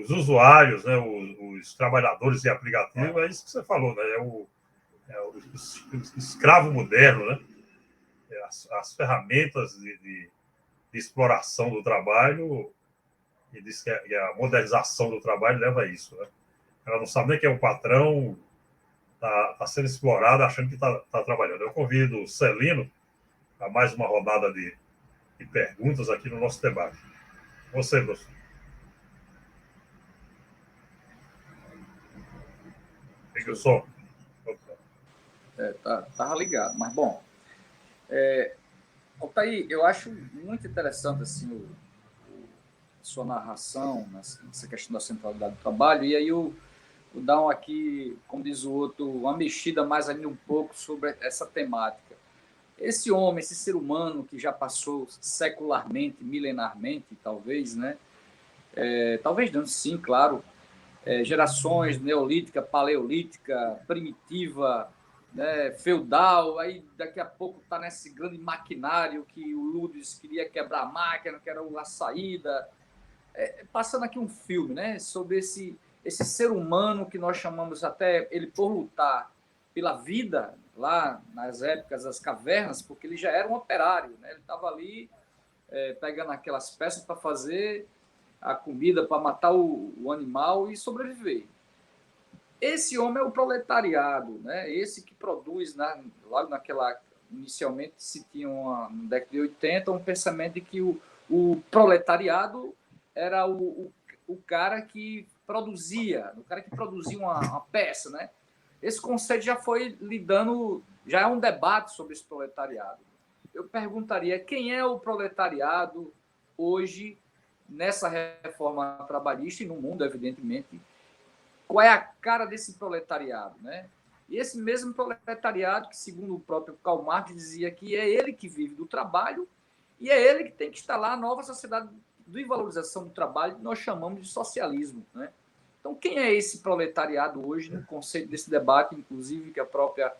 Os usuários, né, os trabalhadores de aplicativo, é isso que você falou, né? O escravo moderno, né? As ferramentas de exploração do trabalho, e diz que a modernização do trabalho leva a isso, né? Ela não sabe nem quem é o patrão, está sendo explorada achando que está trabalhando. Eu convido o Celino a mais uma rodada de perguntas aqui no nosso debate. Você, professor. Liga o som. Estava ligado, mas bom. Altair, eu acho muito interessante assim, a sua narração nessa questão da centralidade do trabalho, e aí eu vou dar aqui, como diz o outro, uma mexida mais ali um pouco sobre essa temática. esse homem, esse ser humano que já passou secularmente, milenarmente, talvez, né? Talvez não, sim, claro, gerações neolítica, paleolítica, primitiva, né, feudal, aí daqui a pouco está nesse grande maquinário que o Ludwig queria quebrar a máquina, que era a saída. Passando aqui um filme, né, sobre esse ser humano que nós chamamos até ele por lutar pela vida lá nas épocas das cavernas, porque ele já era um operário, né, ele estava ali pegando aquelas peças para fazer a comida, para matar o animal e sobreviver. Esse homem é o proletariado, né? Esse que produz, logo naquela, inicialmente se tinha no década de 80 um pensamento de que o proletariado era o cara que produzia, uma peça, né? Esse conceito já foi lidando, já é um debate sobre esse proletariado. Eu perguntaria quem é o proletariado hoje nessa reforma trabalhista e no mundo, evidentemente. Qual é a cara desse proletariado, né? E esse mesmo proletariado que, segundo o próprio Karl Marx, dizia que é ele que vive do trabalho e é ele que tem que instalar a nova sociedade de valorização do trabalho que nós chamamos de socialismo, né? Então, quem é esse proletariado hoje no conceito desse debate, inclusive que a própria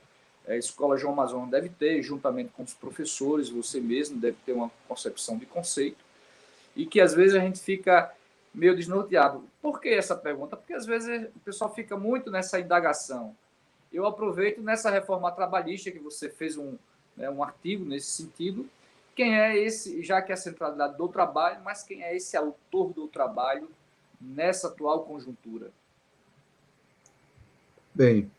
Escola João Mazon deve ter, juntamente com os professores, você mesmo deve ter uma concepção de conceito, e que às vezes a gente fica meio desnorteado. Por que essa pergunta? Porque às vezes o pessoal fica muito nessa indagação. Eu aproveito nessa reforma trabalhista que você fez um artigo nesse sentido. Quem é esse, já que é a centralidade do trabalho, mas quem é esse autor do trabalho nessa atual conjuntura? Bem,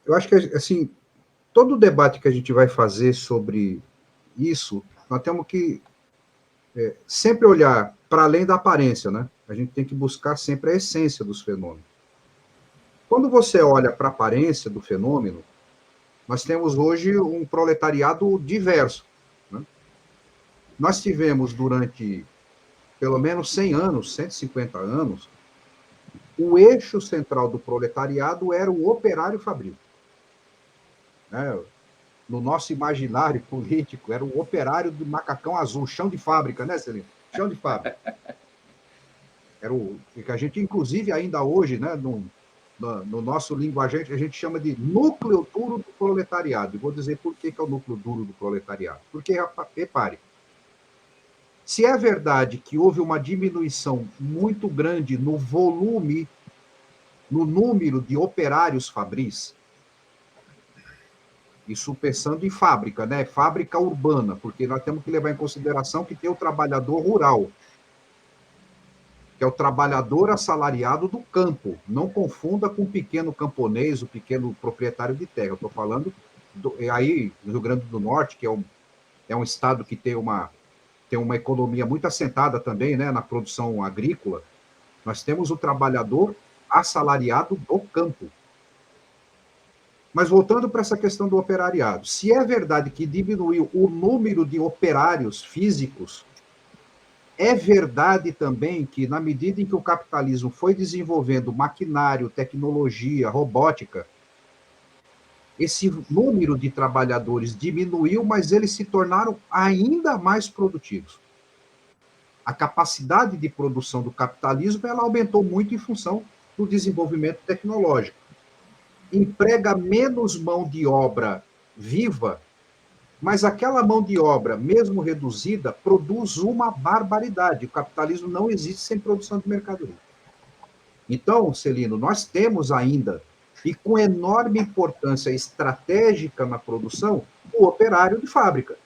eu acho que, assim, todo o debate que a gente vai fazer sobre isso, nós temos que sempre olhar para além da aparência, né? A gente tem que buscar sempre a essência dos fenômenos. Quando você olha para a aparência do fenômeno, nós temos hoje um proletariado diverso, né? Nós tivemos durante pelo menos 100 anos, 150 anos, o eixo central do proletariado era o operário fabril, né? No nosso imaginário político, era o operário do macacão azul, chão de fábrica, né, Celino? Chão de fábrica. Era o que a gente, inclusive, ainda hoje, né, no nosso linguajar, a gente chama de núcleo duro do proletariado. E vou dizer por que é o núcleo duro do proletariado. Porque, repare, se é verdade que houve uma diminuição muito grande no volume, no número de operários fabris, isso pensando em fábrica, né? Fábrica urbana, porque nós temos que levar em consideração que tem o trabalhador rural, que é o trabalhador assalariado do campo. Não confunda com o pequeno camponês, o pequeno proprietário de terra. Eu estou falando aí no Rio Grande do Norte, que é um estado que tem uma economia muito assentada também, né, na produção agrícola. Nós temos o trabalhador assalariado do campo. Mas voltando para essa questão do operariado, se é verdade que diminuiu o número de operários físicos, é verdade também que, na medida em que o capitalismo foi desenvolvendo maquinário, tecnologia, robótica, esse número de trabalhadores diminuiu, mas eles se tornaram ainda mais produtivos. A capacidade de produção do capitalismo ela aumentou muito em função do desenvolvimento tecnológico. Emprega menos mão de obra viva, mas aquela mão de obra, mesmo reduzida, produz uma barbaridade. O capitalismo não existe sem produção de mercadoria. Então, Celino, nós temos ainda, e com enorme importância estratégica na produção, o operário de fábrica,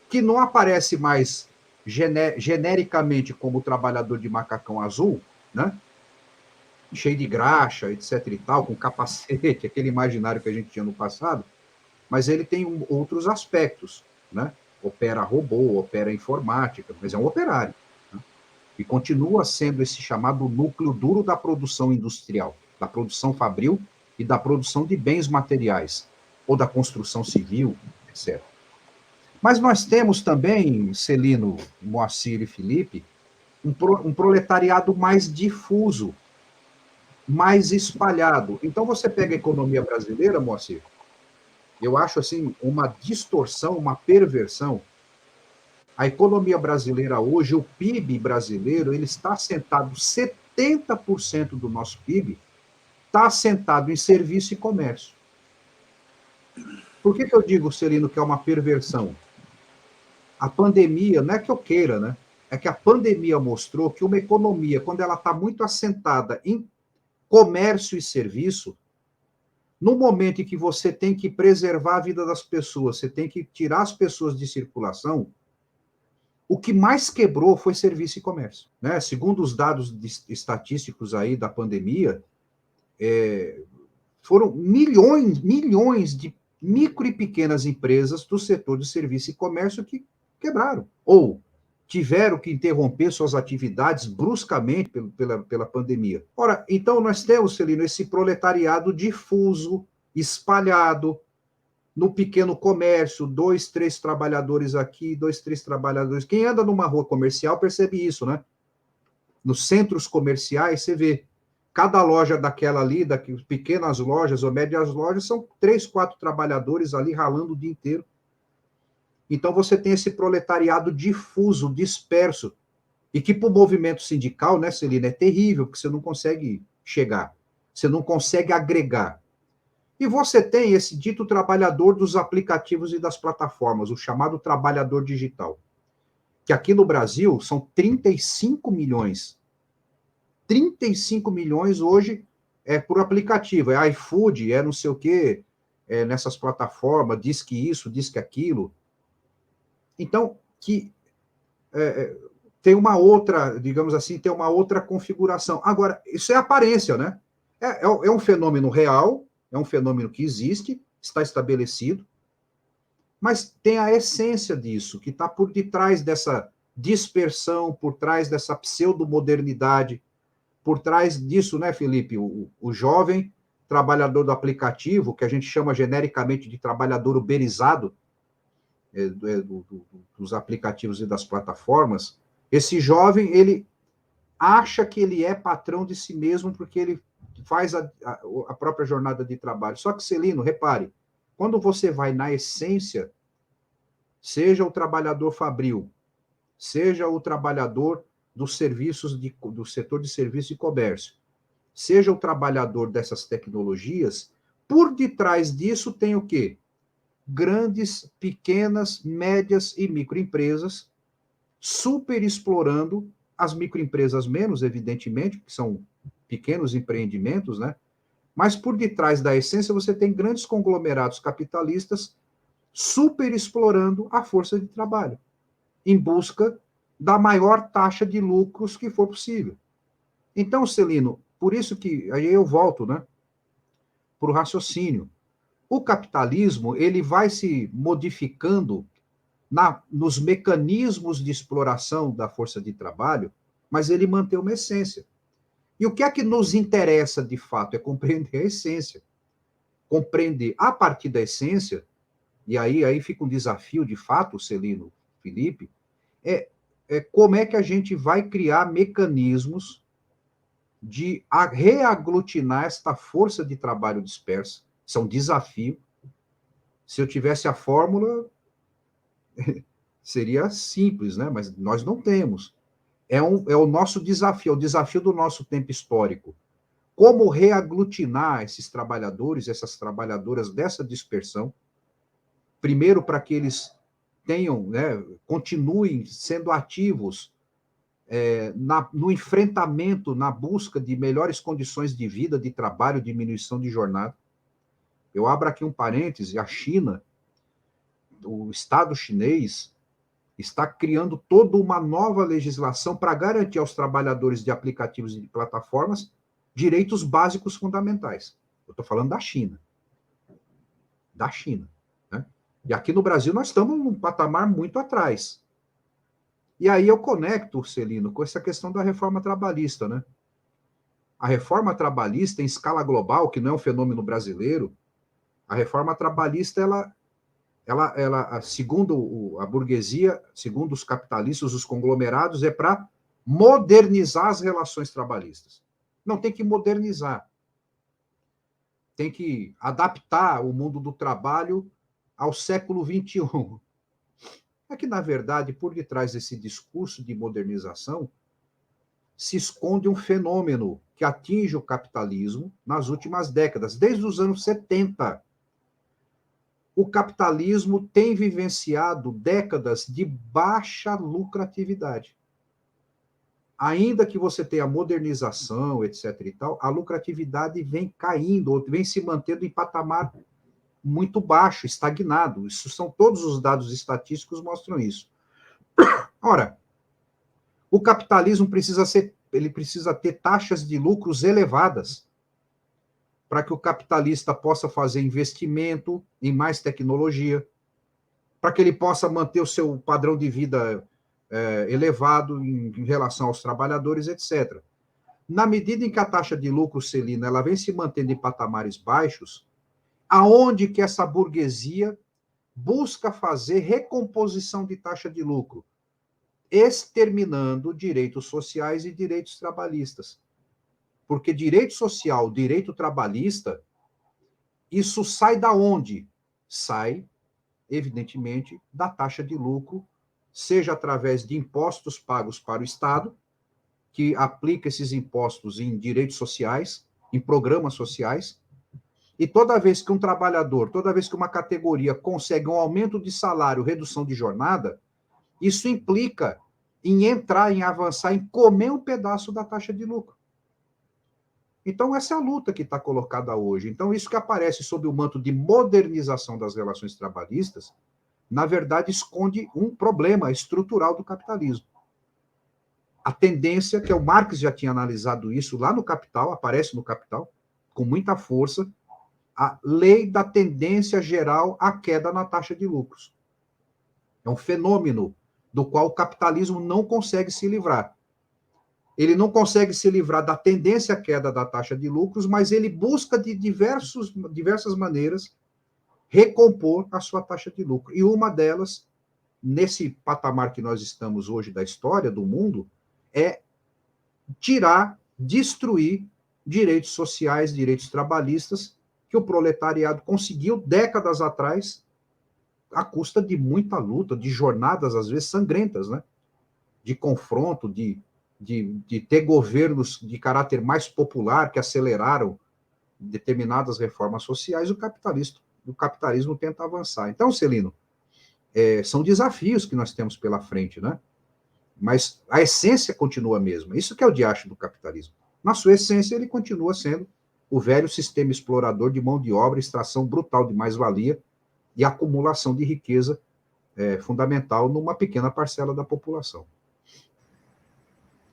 que não aparece mais genericamente como o trabalhador de macacão azul, né? Cheio de graxa, etc. e tal, com capacete, aquele imaginário que a gente tinha no passado, mas ele tem outros aspectos, né? Opera robô, opera informática, mas é um operário, né? E continua sendo esse chamado núcleo duro da produção industrial, da produção fabril e da produção de bens materiais, ou da construção civil, etc. Mas nós temos também, Celino, Moacir e Felipe, um proletariado mais difuso, mais espalhado. Então, você pega a economia brasileira, Moacir, Eu acho assim uma distorção, uma perversão. A economia brasileira hoje, o PIB brasileiro, ele está assentado, 70% do nosso PIB está assentado em serviço e comércio. Por que eu digo, Celino, que é uma perversão? A pandemia, não é que eu queira, né? É que a pandemia mostrou que uma economia, quando ela está muito assentada em comércio e serviço, no momento em que você tem que preservar a vida das pessoas, você tem que tirar as pessoas de circulação, o que mais quebrou foi serviço e comércio, né? Segundo os dados estatísticos aí da pandemia, foram milhões de micro e pequenas empresas do setor de serviço e comércio que quebraram, ou tiveram que interromper suas atividades bruscamente pela pandemia. Ora, então nós temos, Celino, esse proletariado difuso, espalhado, no pequeno comércio, 2, 3 trabalhadores aqui, 2, 3 trabalhadores. Quem anda numa rua comercial percebe isso, né? Nos centros comerciais, você vê cada loja daquela ali, pequenas lojas ou médias lojas, são 3, 4 trabalhadores ali ralando o dia inteiro. Então você tem esse proletariado difuso, disperso, e que para o movimento sindical, né, Celina, é terrível, porque você não consegue chegar, você não consegue agregar. E você tem esse dito trabalhador dos aplicativos e das plataformas, o chamado trabalhador digital, que aqui no Brasil são 35 milhões. 35 milhões hoje é por aplicativo, é iFood, é não sei o quê, nessas plataformas, diz que isso, diz que aquilo. Então, tem uma outra, digamos assim, tem uma outra configuração. Agora, isso é aparência, né? É um fenômeno real, é um fenômeno que existe, está estabelecido, mas tem a essência disso, que está por detrás dessa dispersão, por trás dessa pseudo-modernidade, por trás disso, né, Felipe, o jovem trabalhador do aplicativo, que a gente chama genericamente de trabalhador uberizado, dos aplicativos e das plataformas, esse jovem, ele acha que ele é patrão de si mesmo porque ele faz a própria jornada de trabalho. Só que, Celino, repare, quando você vai na essência, seja o trabalhador fabril, seja o trabalhador dos serviços do setor de serviço e comércio, seja o trabalhador dessas tecnologias, por detrás disso tem o quê? Grandes, pequenas, médias e microempresas super explorando as microempresas menos, evidentemente, que são pequenos empreendimentos, né? Mas por detrás da essência você tem grandes conglomerados capitalistas super explorando a força de trabalho, em busca da maior taxa de lucros que for possível. Então, Celino, por isso que aí eu volto, né, para o raciocínio. O capitalismo, ele vai se modificando nos mecanismos de exploração da força de trabalho, mas ele mantém uma essência. E o que é que nos interessa, de fato, é compreender a essência. Compreender a partir da essência, e aí fica um desafio, de fato, Celino, Felipe, é como é que a gente vai criar mecanismos de reaglutinar esta força de trabalho dispersa. Isso é um desafio. Se eu tivesse a fórmula, seria simples, né? Mas nós não temos. É o nosso desafio, é o desafio do nosso tempo histórico. Como reaglutinar esses trabalhadores, essas trabalhadoras dessa dispersão, primeiro para que eles tenham, né, continuem sendo ativos no enfrentamento, na busca de melhores condições de vida, de trabalho, diminuição de jornada. Eu abro aqui um parêntese, a China, o Estado chinês, está criando toda uma nova legislação para garantir aos trabalhadores de aplicativos e de plataformas direitos básicos fundamentais. Eu estou falando da China. Da China. Né? E aqui no Brasil nós estamos num patamar muito atrás. E aí eu conecto, Celino, com essa questão da reforma trabalhista, né? A reforma trabalhista em escala global, que não é um fenômeno brasileiro, a reforma trabalhista, ela segundo a burguesia, segundo os capitalistas, os conglomerados, é para modernizar as relações trabalhistas. Não, tem que modernizar. tem que adaptar o mundo do trabalho ao século XXI. É que, na verdade, por detrás desse discurso de modernização, se esconde um fenômeno que atinge o capitalismo nas últimas décadas, desde os anos 70. O capitalismo tem vivenciado décadas de baixa lucratividade. Ainda que você tenha modernização, etc. e tal, a lucratividade vem caindo, ou vem se mantendo em patamar muito baixo, estagnado. Isso são todos os dados estatísticos mostram isso. Ora, o capitalismo precisa ter taxas de lucros elevadas para que o capitalista possa fazer investimento em mais tecnologia, para que ele possa manter o seu padrão de vida elevado em relação aos trabalhadores, etc. Na medida em que a taxa de lucro, Celina, ela vem se mantendo em patamares baixos, aonde que essa burguesia busca fazer recomposição de taxa de lucro? Exterminando direitos sociais e direitos trabalhistas. Porque direito social, direito trabalhista, isso sai da onde? Sai, evidentemente, da taxa de lucro, seja através de impostos pagos para o Estado, que aplica esses impostos em direitos sociais, em programas sociais, e toda vez que um trabalhador, toda vez que uma categoria consegue um aumento de salário, redução de jornada, isso implica em entrar, em avançar, em comer um pedaço da taxa de lucro. Então, essa é a luta que está colocada hoje. Então, isso que aparece sob o manto de modernização das relações trabalhistas, na verdade, esconde um problema estrutural do capitalismo. A tendência, que o Marx já tinha analisado isso lá no Capital, aparece no Capital, com muita força, a lei da tendência geral à queda na taxa de lucros. É um fenômeno do qual o capitalismo não consegue se livrar. Ele não consegue se livrar da tendência à queda da taxa de lucros, mas ele busca de diversas maneiras recompor a sua taxa de lucro. E uma delas, nesse patamar que nós estamos hoje da história do mundo, é tirar, destruir direitos sociais, direitos trabalhistas, que o proletariado conseguiu décadas atrás, à custa de muita luta, de jornadas, às vezes, sangrentas, né? De confronto, de ter governos de caráter mais popular que aceleraram determinadas reformas sociais, o capitalismo tenta avançar. Então, Celino, são desafios que nós temos pela frente, né? Mas a essência continua a mesma. Isso que é o diacho do capitalismo. Na sua essência, ele continua sendo o velho sistema explorador de mão de obra, extração brutal de mais-valia e acumulação de riqueza fundamental numa pequena parcela da população.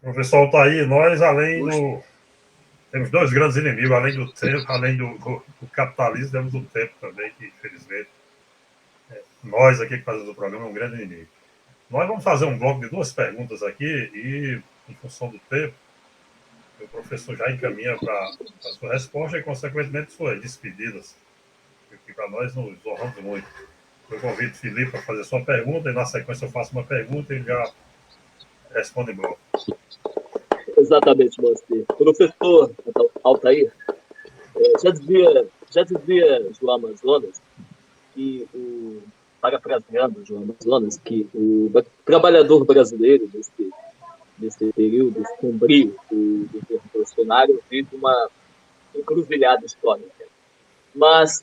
Professor Altair, nós, temos dois grandes inimigos, além do tempo, além do capitalismo, temos o tempo também, que infelizmente nós aqui que fazemos o programa é um grande inimigo. Nós vamos fazer um bloco de duas perguntas aqui e, em função do tempo, o professor já encaminha para a sua resposta e, consequentemente, suas despedidas, que para nós nos honramos muito. Eu convido o Felipe para fazer sua pergunta e, na sequência, eu faço uma pergunta e ele já responde em bloco. Exatamente, Moacir. Professor Altair, já dizia João Amazonas, parafraseando João Amazonas, que o trabalhador brasileiro, nesse período sombrio do governo Bolsonaro, vive uma encruzilhada histórica. Mas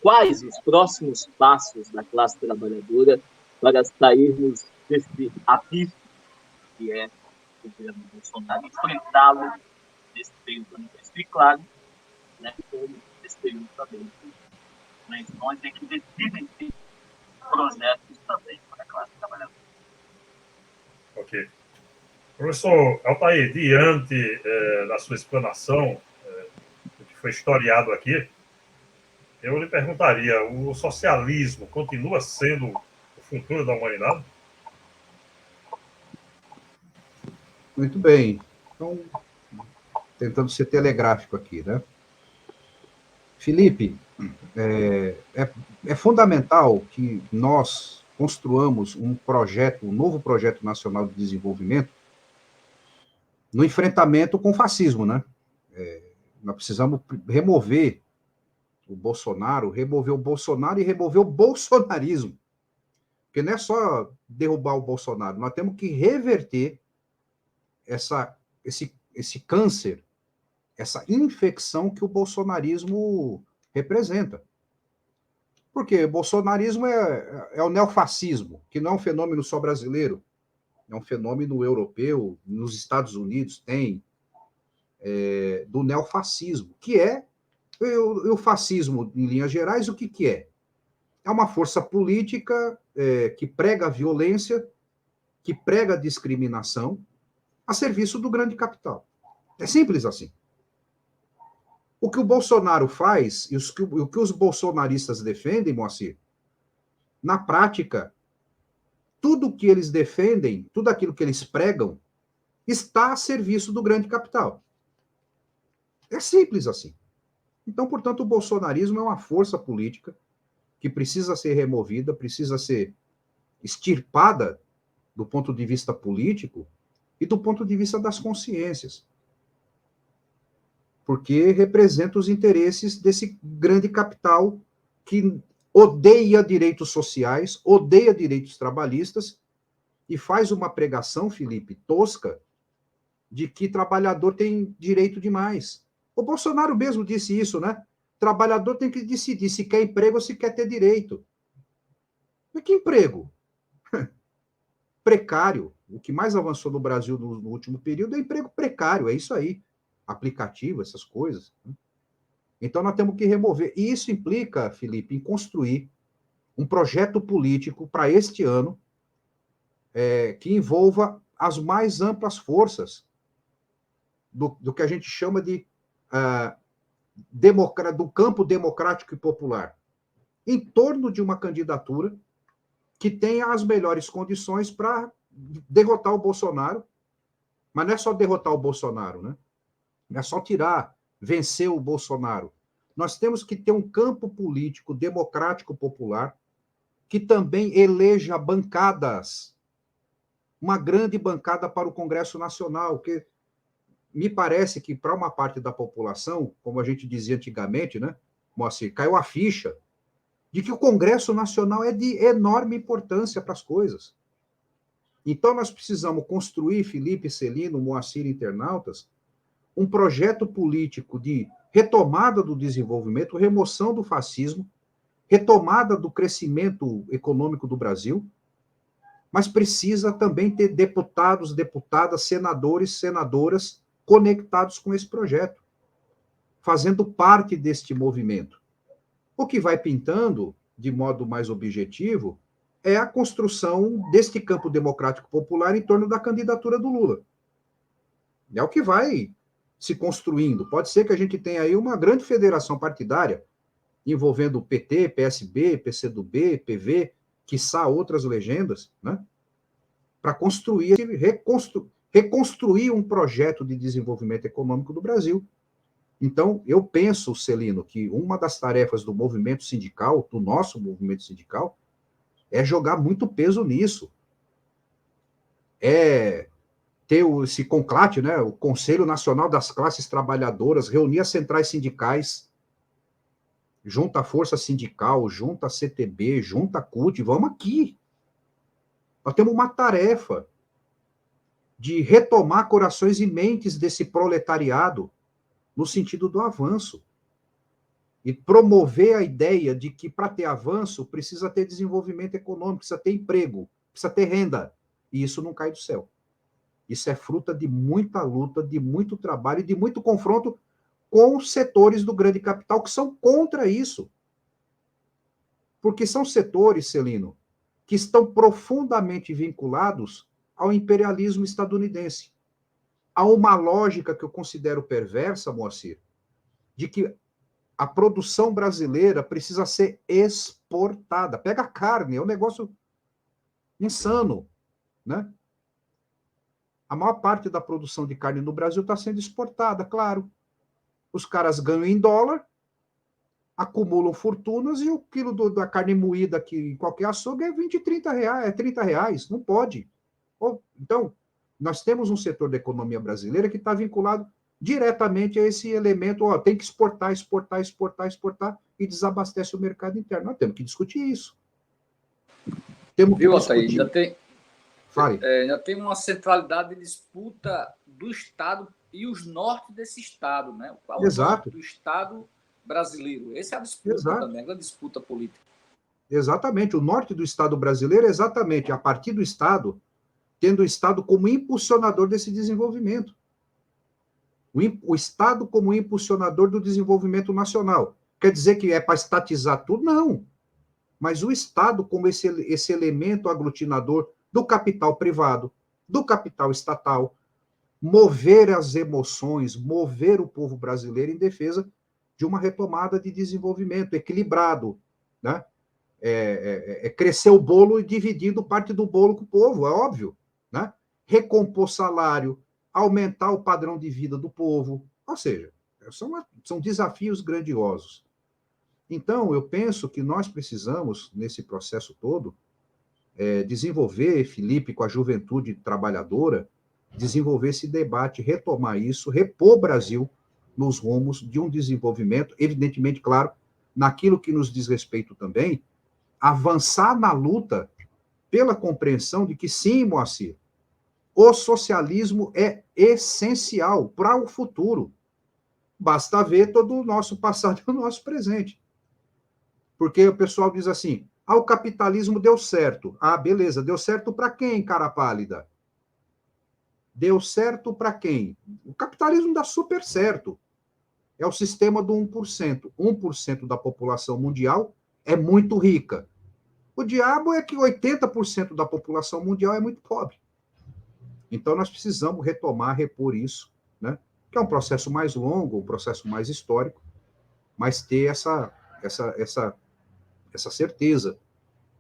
quais os próximos passos da classe trabalhadora para sairmos desse abismo que é o governo Bolsonaro, enfrentá-lo nesse período também? E claro, né, como nesse período também, eleições em que decidem ter projetos também para a classe trabalhadora. Ok. Professor Altair, diante da sua explanação, do que foi historiado aqui, eu lhe perguntaria, o socialismo continua sendo o futuro da humanidade? Muito bem. Então, tentando ser telegráfico aqui, né? Felipe, é fundamental que nós construamos um novo projeto nacional de desenvolvimento no enfrentamento com o fascismo, né? Nós precisamos remover o Bolsonaro e remover o bolsonarismo. Porque não é só derrubar o Bolsonaro, nós temos que reverter esse câncer, essa infecção que o bolsonarismo representa. Porque o bolsonarismo é o neofascismo, que não é um fenômeno só brasileiro, é um fenômeno europeu, nos Estados Unidos tem, do neofascismo, que é o fascismo, em linhas gerais, o que é? É uma força política que prega a violência, que prega a discriminação, a serviço do grande capital. É simples assim. O que o Bolsonaro faz, e o que os bolsonaristas defendem, Moacir, na prática, tudo que eles defendem, tudo aquilo que eles pregam, está a serviço do grande capital. É simples assim. Então, portanto, o bolsonarismo é uma força política que precisa ser removida, precisa ser extirpada do ponto de vista político e do ponto de vista das consciências. Porque representa os interesses desse grande capital que odeia direitos sociais, odeia direitos trabalhistas e faz uma pregação, Felipe, tosca, de que trabalhador tem direito demais. O Bolsonaro mesmo disse isso, né? Trabalhador tem que decidir se quer emprego ou se quer ter direito. Mas que emprego? Precário. O que mais avançou no Brasil no último período é emprego precário, é isso aí. Aplicativo, essas coisas. Então, nós temos que remover. E isso implica, Felipe, em construir um projeto político para este ano que envolva as mais amplas forças do que a gente chama de do campo democrático e popular, em torno de uma candidatura que tenha as melhores condições para derrotar o Bolsonaro, mas não é só derrotar o Bolsonaro, né? Não é só vencer o Bolsonaro. Nós temos que ter um campo político democrático popular que também eleja bancadas, uma grande bancada para o Congresso Nacional, que me parece que para uma parte da população, como a gente dizia antigamente, né, Moacir, caiu a ficha de que o Congresso Nacional é de enorme importância para as coisas. Então, nós precisamos construir, Felipe, Celino, Moacir, internautas, um projeto político de retomada do desenvolvimento, remoção do fascismo, retomada do crescimento econômico do Brasil, mas precisa também ter deputados, deputadas, senadores, senadoras conectados com esse projeto, fazendo parte deste movimento. O que vai pintando, de modo mais objetivo, é a construção deste campo democrático popular em torno da candidatura do Lula. É o que vai se construindo. Pode ser que a gente tenha aí uma grande federação partidária, envolvendo PT, PSB, PCdoB, PV, quiçá outras legendas, né? Para construir, reconstruir um projeto de desenvolvimento econômico do Brasil. Então, eu penso, Celino, que uma das tarefas do movimento sindical, do nosso movimento sindical, é jogar muito peso nisso. É ter esse conclate, né, o Conselho Nacional das Classes Trabalhadoras, reunir as centrais sindicais, junta a Força Sindical, junta a CTB, junta a CUT, vamos aqui. Nós temos uma tarefa de retomar corações e mentes desse proletariado no sentido do avanço. E promover a ideia de que, para ter avanço, precisa ter desenvolvimento econômico, precisa ter emprego, precisa ter renda. E isso não cai do céu. Isso é fruta de muita luta, de muito trabalho e de muito confronto com os setores do grande capital que são contra isso. Porque são setores, Celino, que estão profundamente vinculados ao imperialismo estadunidense. Há uma lógica que eu considero perversa, Moacir, de que a produção brasileira precisa ser exportada. Pega a carne, é um negócio insano, né? A maior parte da produção de carne no Brasil está sendo exportada, claro. Os caras ganham em dólar, acumulam fortunas e o quilo da carne moída aqui em qualquer açougue é 20, 30 reais, é 30 reais, não pode. Então, nós temos um setor da economia brasileira que está vinculado diretamente a esse elemento, ó, tem que exportar, exportar, exportar, exportar, e desabastece o mercado interno. Nós temos que discutir isso. Temos que Viu, Altair? discutir. Fale. Ainda tem uma centralidade de disputa do Estado e os norte desse Estado, né? Qual é o Exato. norte do Estado brasileiro? Essa é a disputa Exato. também, a disputa política. Exatamente. O norte do Estado brasileiro é exatamente a partir do Estado, tendo o Estado como impulsionador desse desenvolvimento. O Estado como impulsionador do desenvolvimento nacional. Quer dizer que é para estatizar tudo? Não. Mas o Estado como esse elemento aglutinador do capital privado, do capital estatal, mover as emoções, mover o povo brasileiro em defesa de uma retomada de desenvolvimento equilibrado, né? Crescer o bolo e dividindo parte do bolo com o povo, é óbvio, né? Recompor salário, aumentar o padrão de vida do povo, ou seja, são desafios grandiosos. Então, eu penso que nós precisamos, nesse processo todo, desenvolver, Felipe, com a juventude trabalhadora, desenvolver esse debate, retomar isso, repor o Brasil nos rumos de um desenvolvimento, evidentemente, claro, naquilo que nos diz respeito também, avançar na luta pela compreensão de que, sim, Moacir, o socialismo é essencial para o futuro. Basta ver todo o nosso passado e o nosso presente. Porque o pessoal diz assim, o capitalismo deu certo. Beleza, deu certo para quem, cara pálida? Deu certo para quem? O capitalismo dá super certo. É o sistema do 1%. 1% da população mundial é muito rica. O diabo é que 80% da população mundial é muito pobre. Então, nós precisamos retomar, repor isso, né? Que é um processo mais longo, um processo mais histórico, mas ter essa certeza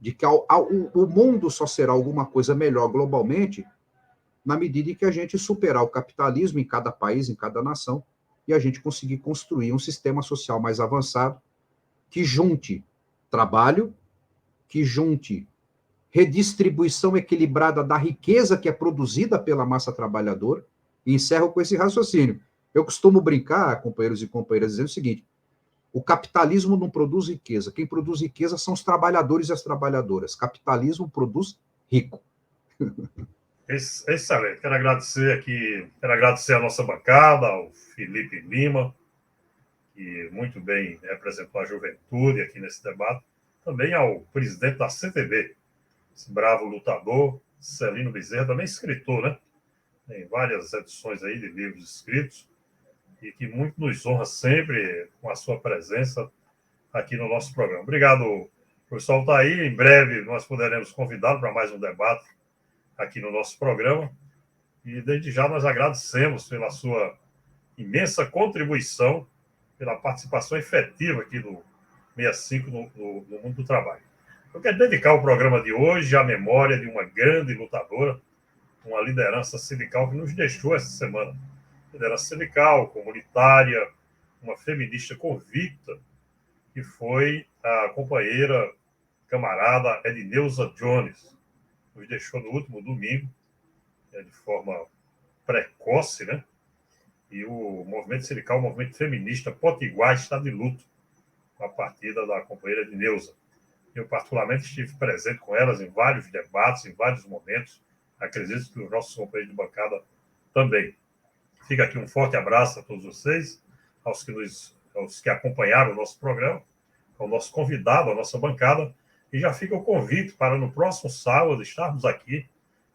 de que o mundo só será alguma coisa melhor globalmente na medida em que a gente superar o capitalismo em cada país, em cada nação, e a gente conseguir construir um sistema social mais avançado que junte trabalho, que junte redistribuição equilibrada da riqueza que é produzida pela massa trabalhadora, e encerro com esse raciocínio. Eu costumo brincar, companheiros e companheiras, dizendo o seguinte, o capitalismo não produz riqueza, quem produz riqueza são os trabalhadores e as trabalhadoras. Capitalismo produz rico. Excelente. Quero agradecer a nossa bancada, ao Felipe Lima, que muito bem representou a juventude aqui nesse debate, também ao presidente da CTB, esse bravo lutador, Celino Bezerra, também escritor, né? Tem várias edições aí de livros escritos, e que muito nos honra sempre com a sua presença aqui no nosso programa. Obrigado, professor Altair. Em breve nós poderemos convidá-lo para mais um debate aqui no nosso programa. E desde já nós agradecemos pela sua imensa contribuição, pela participação efetiva aqui do 65 no mundo do trabalho. Eu quero dedicar o programa de hoje à memória de uma grande lutadora, uma liderança sindical que nos deixou essa semana. Liderança sindical, comunitária, uma feminista convicta, que foi a companheira, camarada Edneuza Jones. Nos deixou no último domingo, de forma precoce, né? E o movimento sindical, o movimento feminista potiguar está de luto com a partida da companheira Edneuza. Eu, particularmente, estive presente com elas em vários debates, em vários momentos. Acredito que os nossos companheiros de bancada também. Fica aqui um forte abraço a todos vocês, aos que acompanharam o nosso programa, ao nosso convidado, à nossa bancada. E já fica o convite para, no próximo sábado, estarmos aqui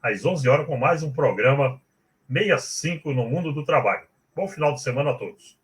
às 11 horas com mais um programa 65 no Mundo do Trabalho. Bom final de semana a todos.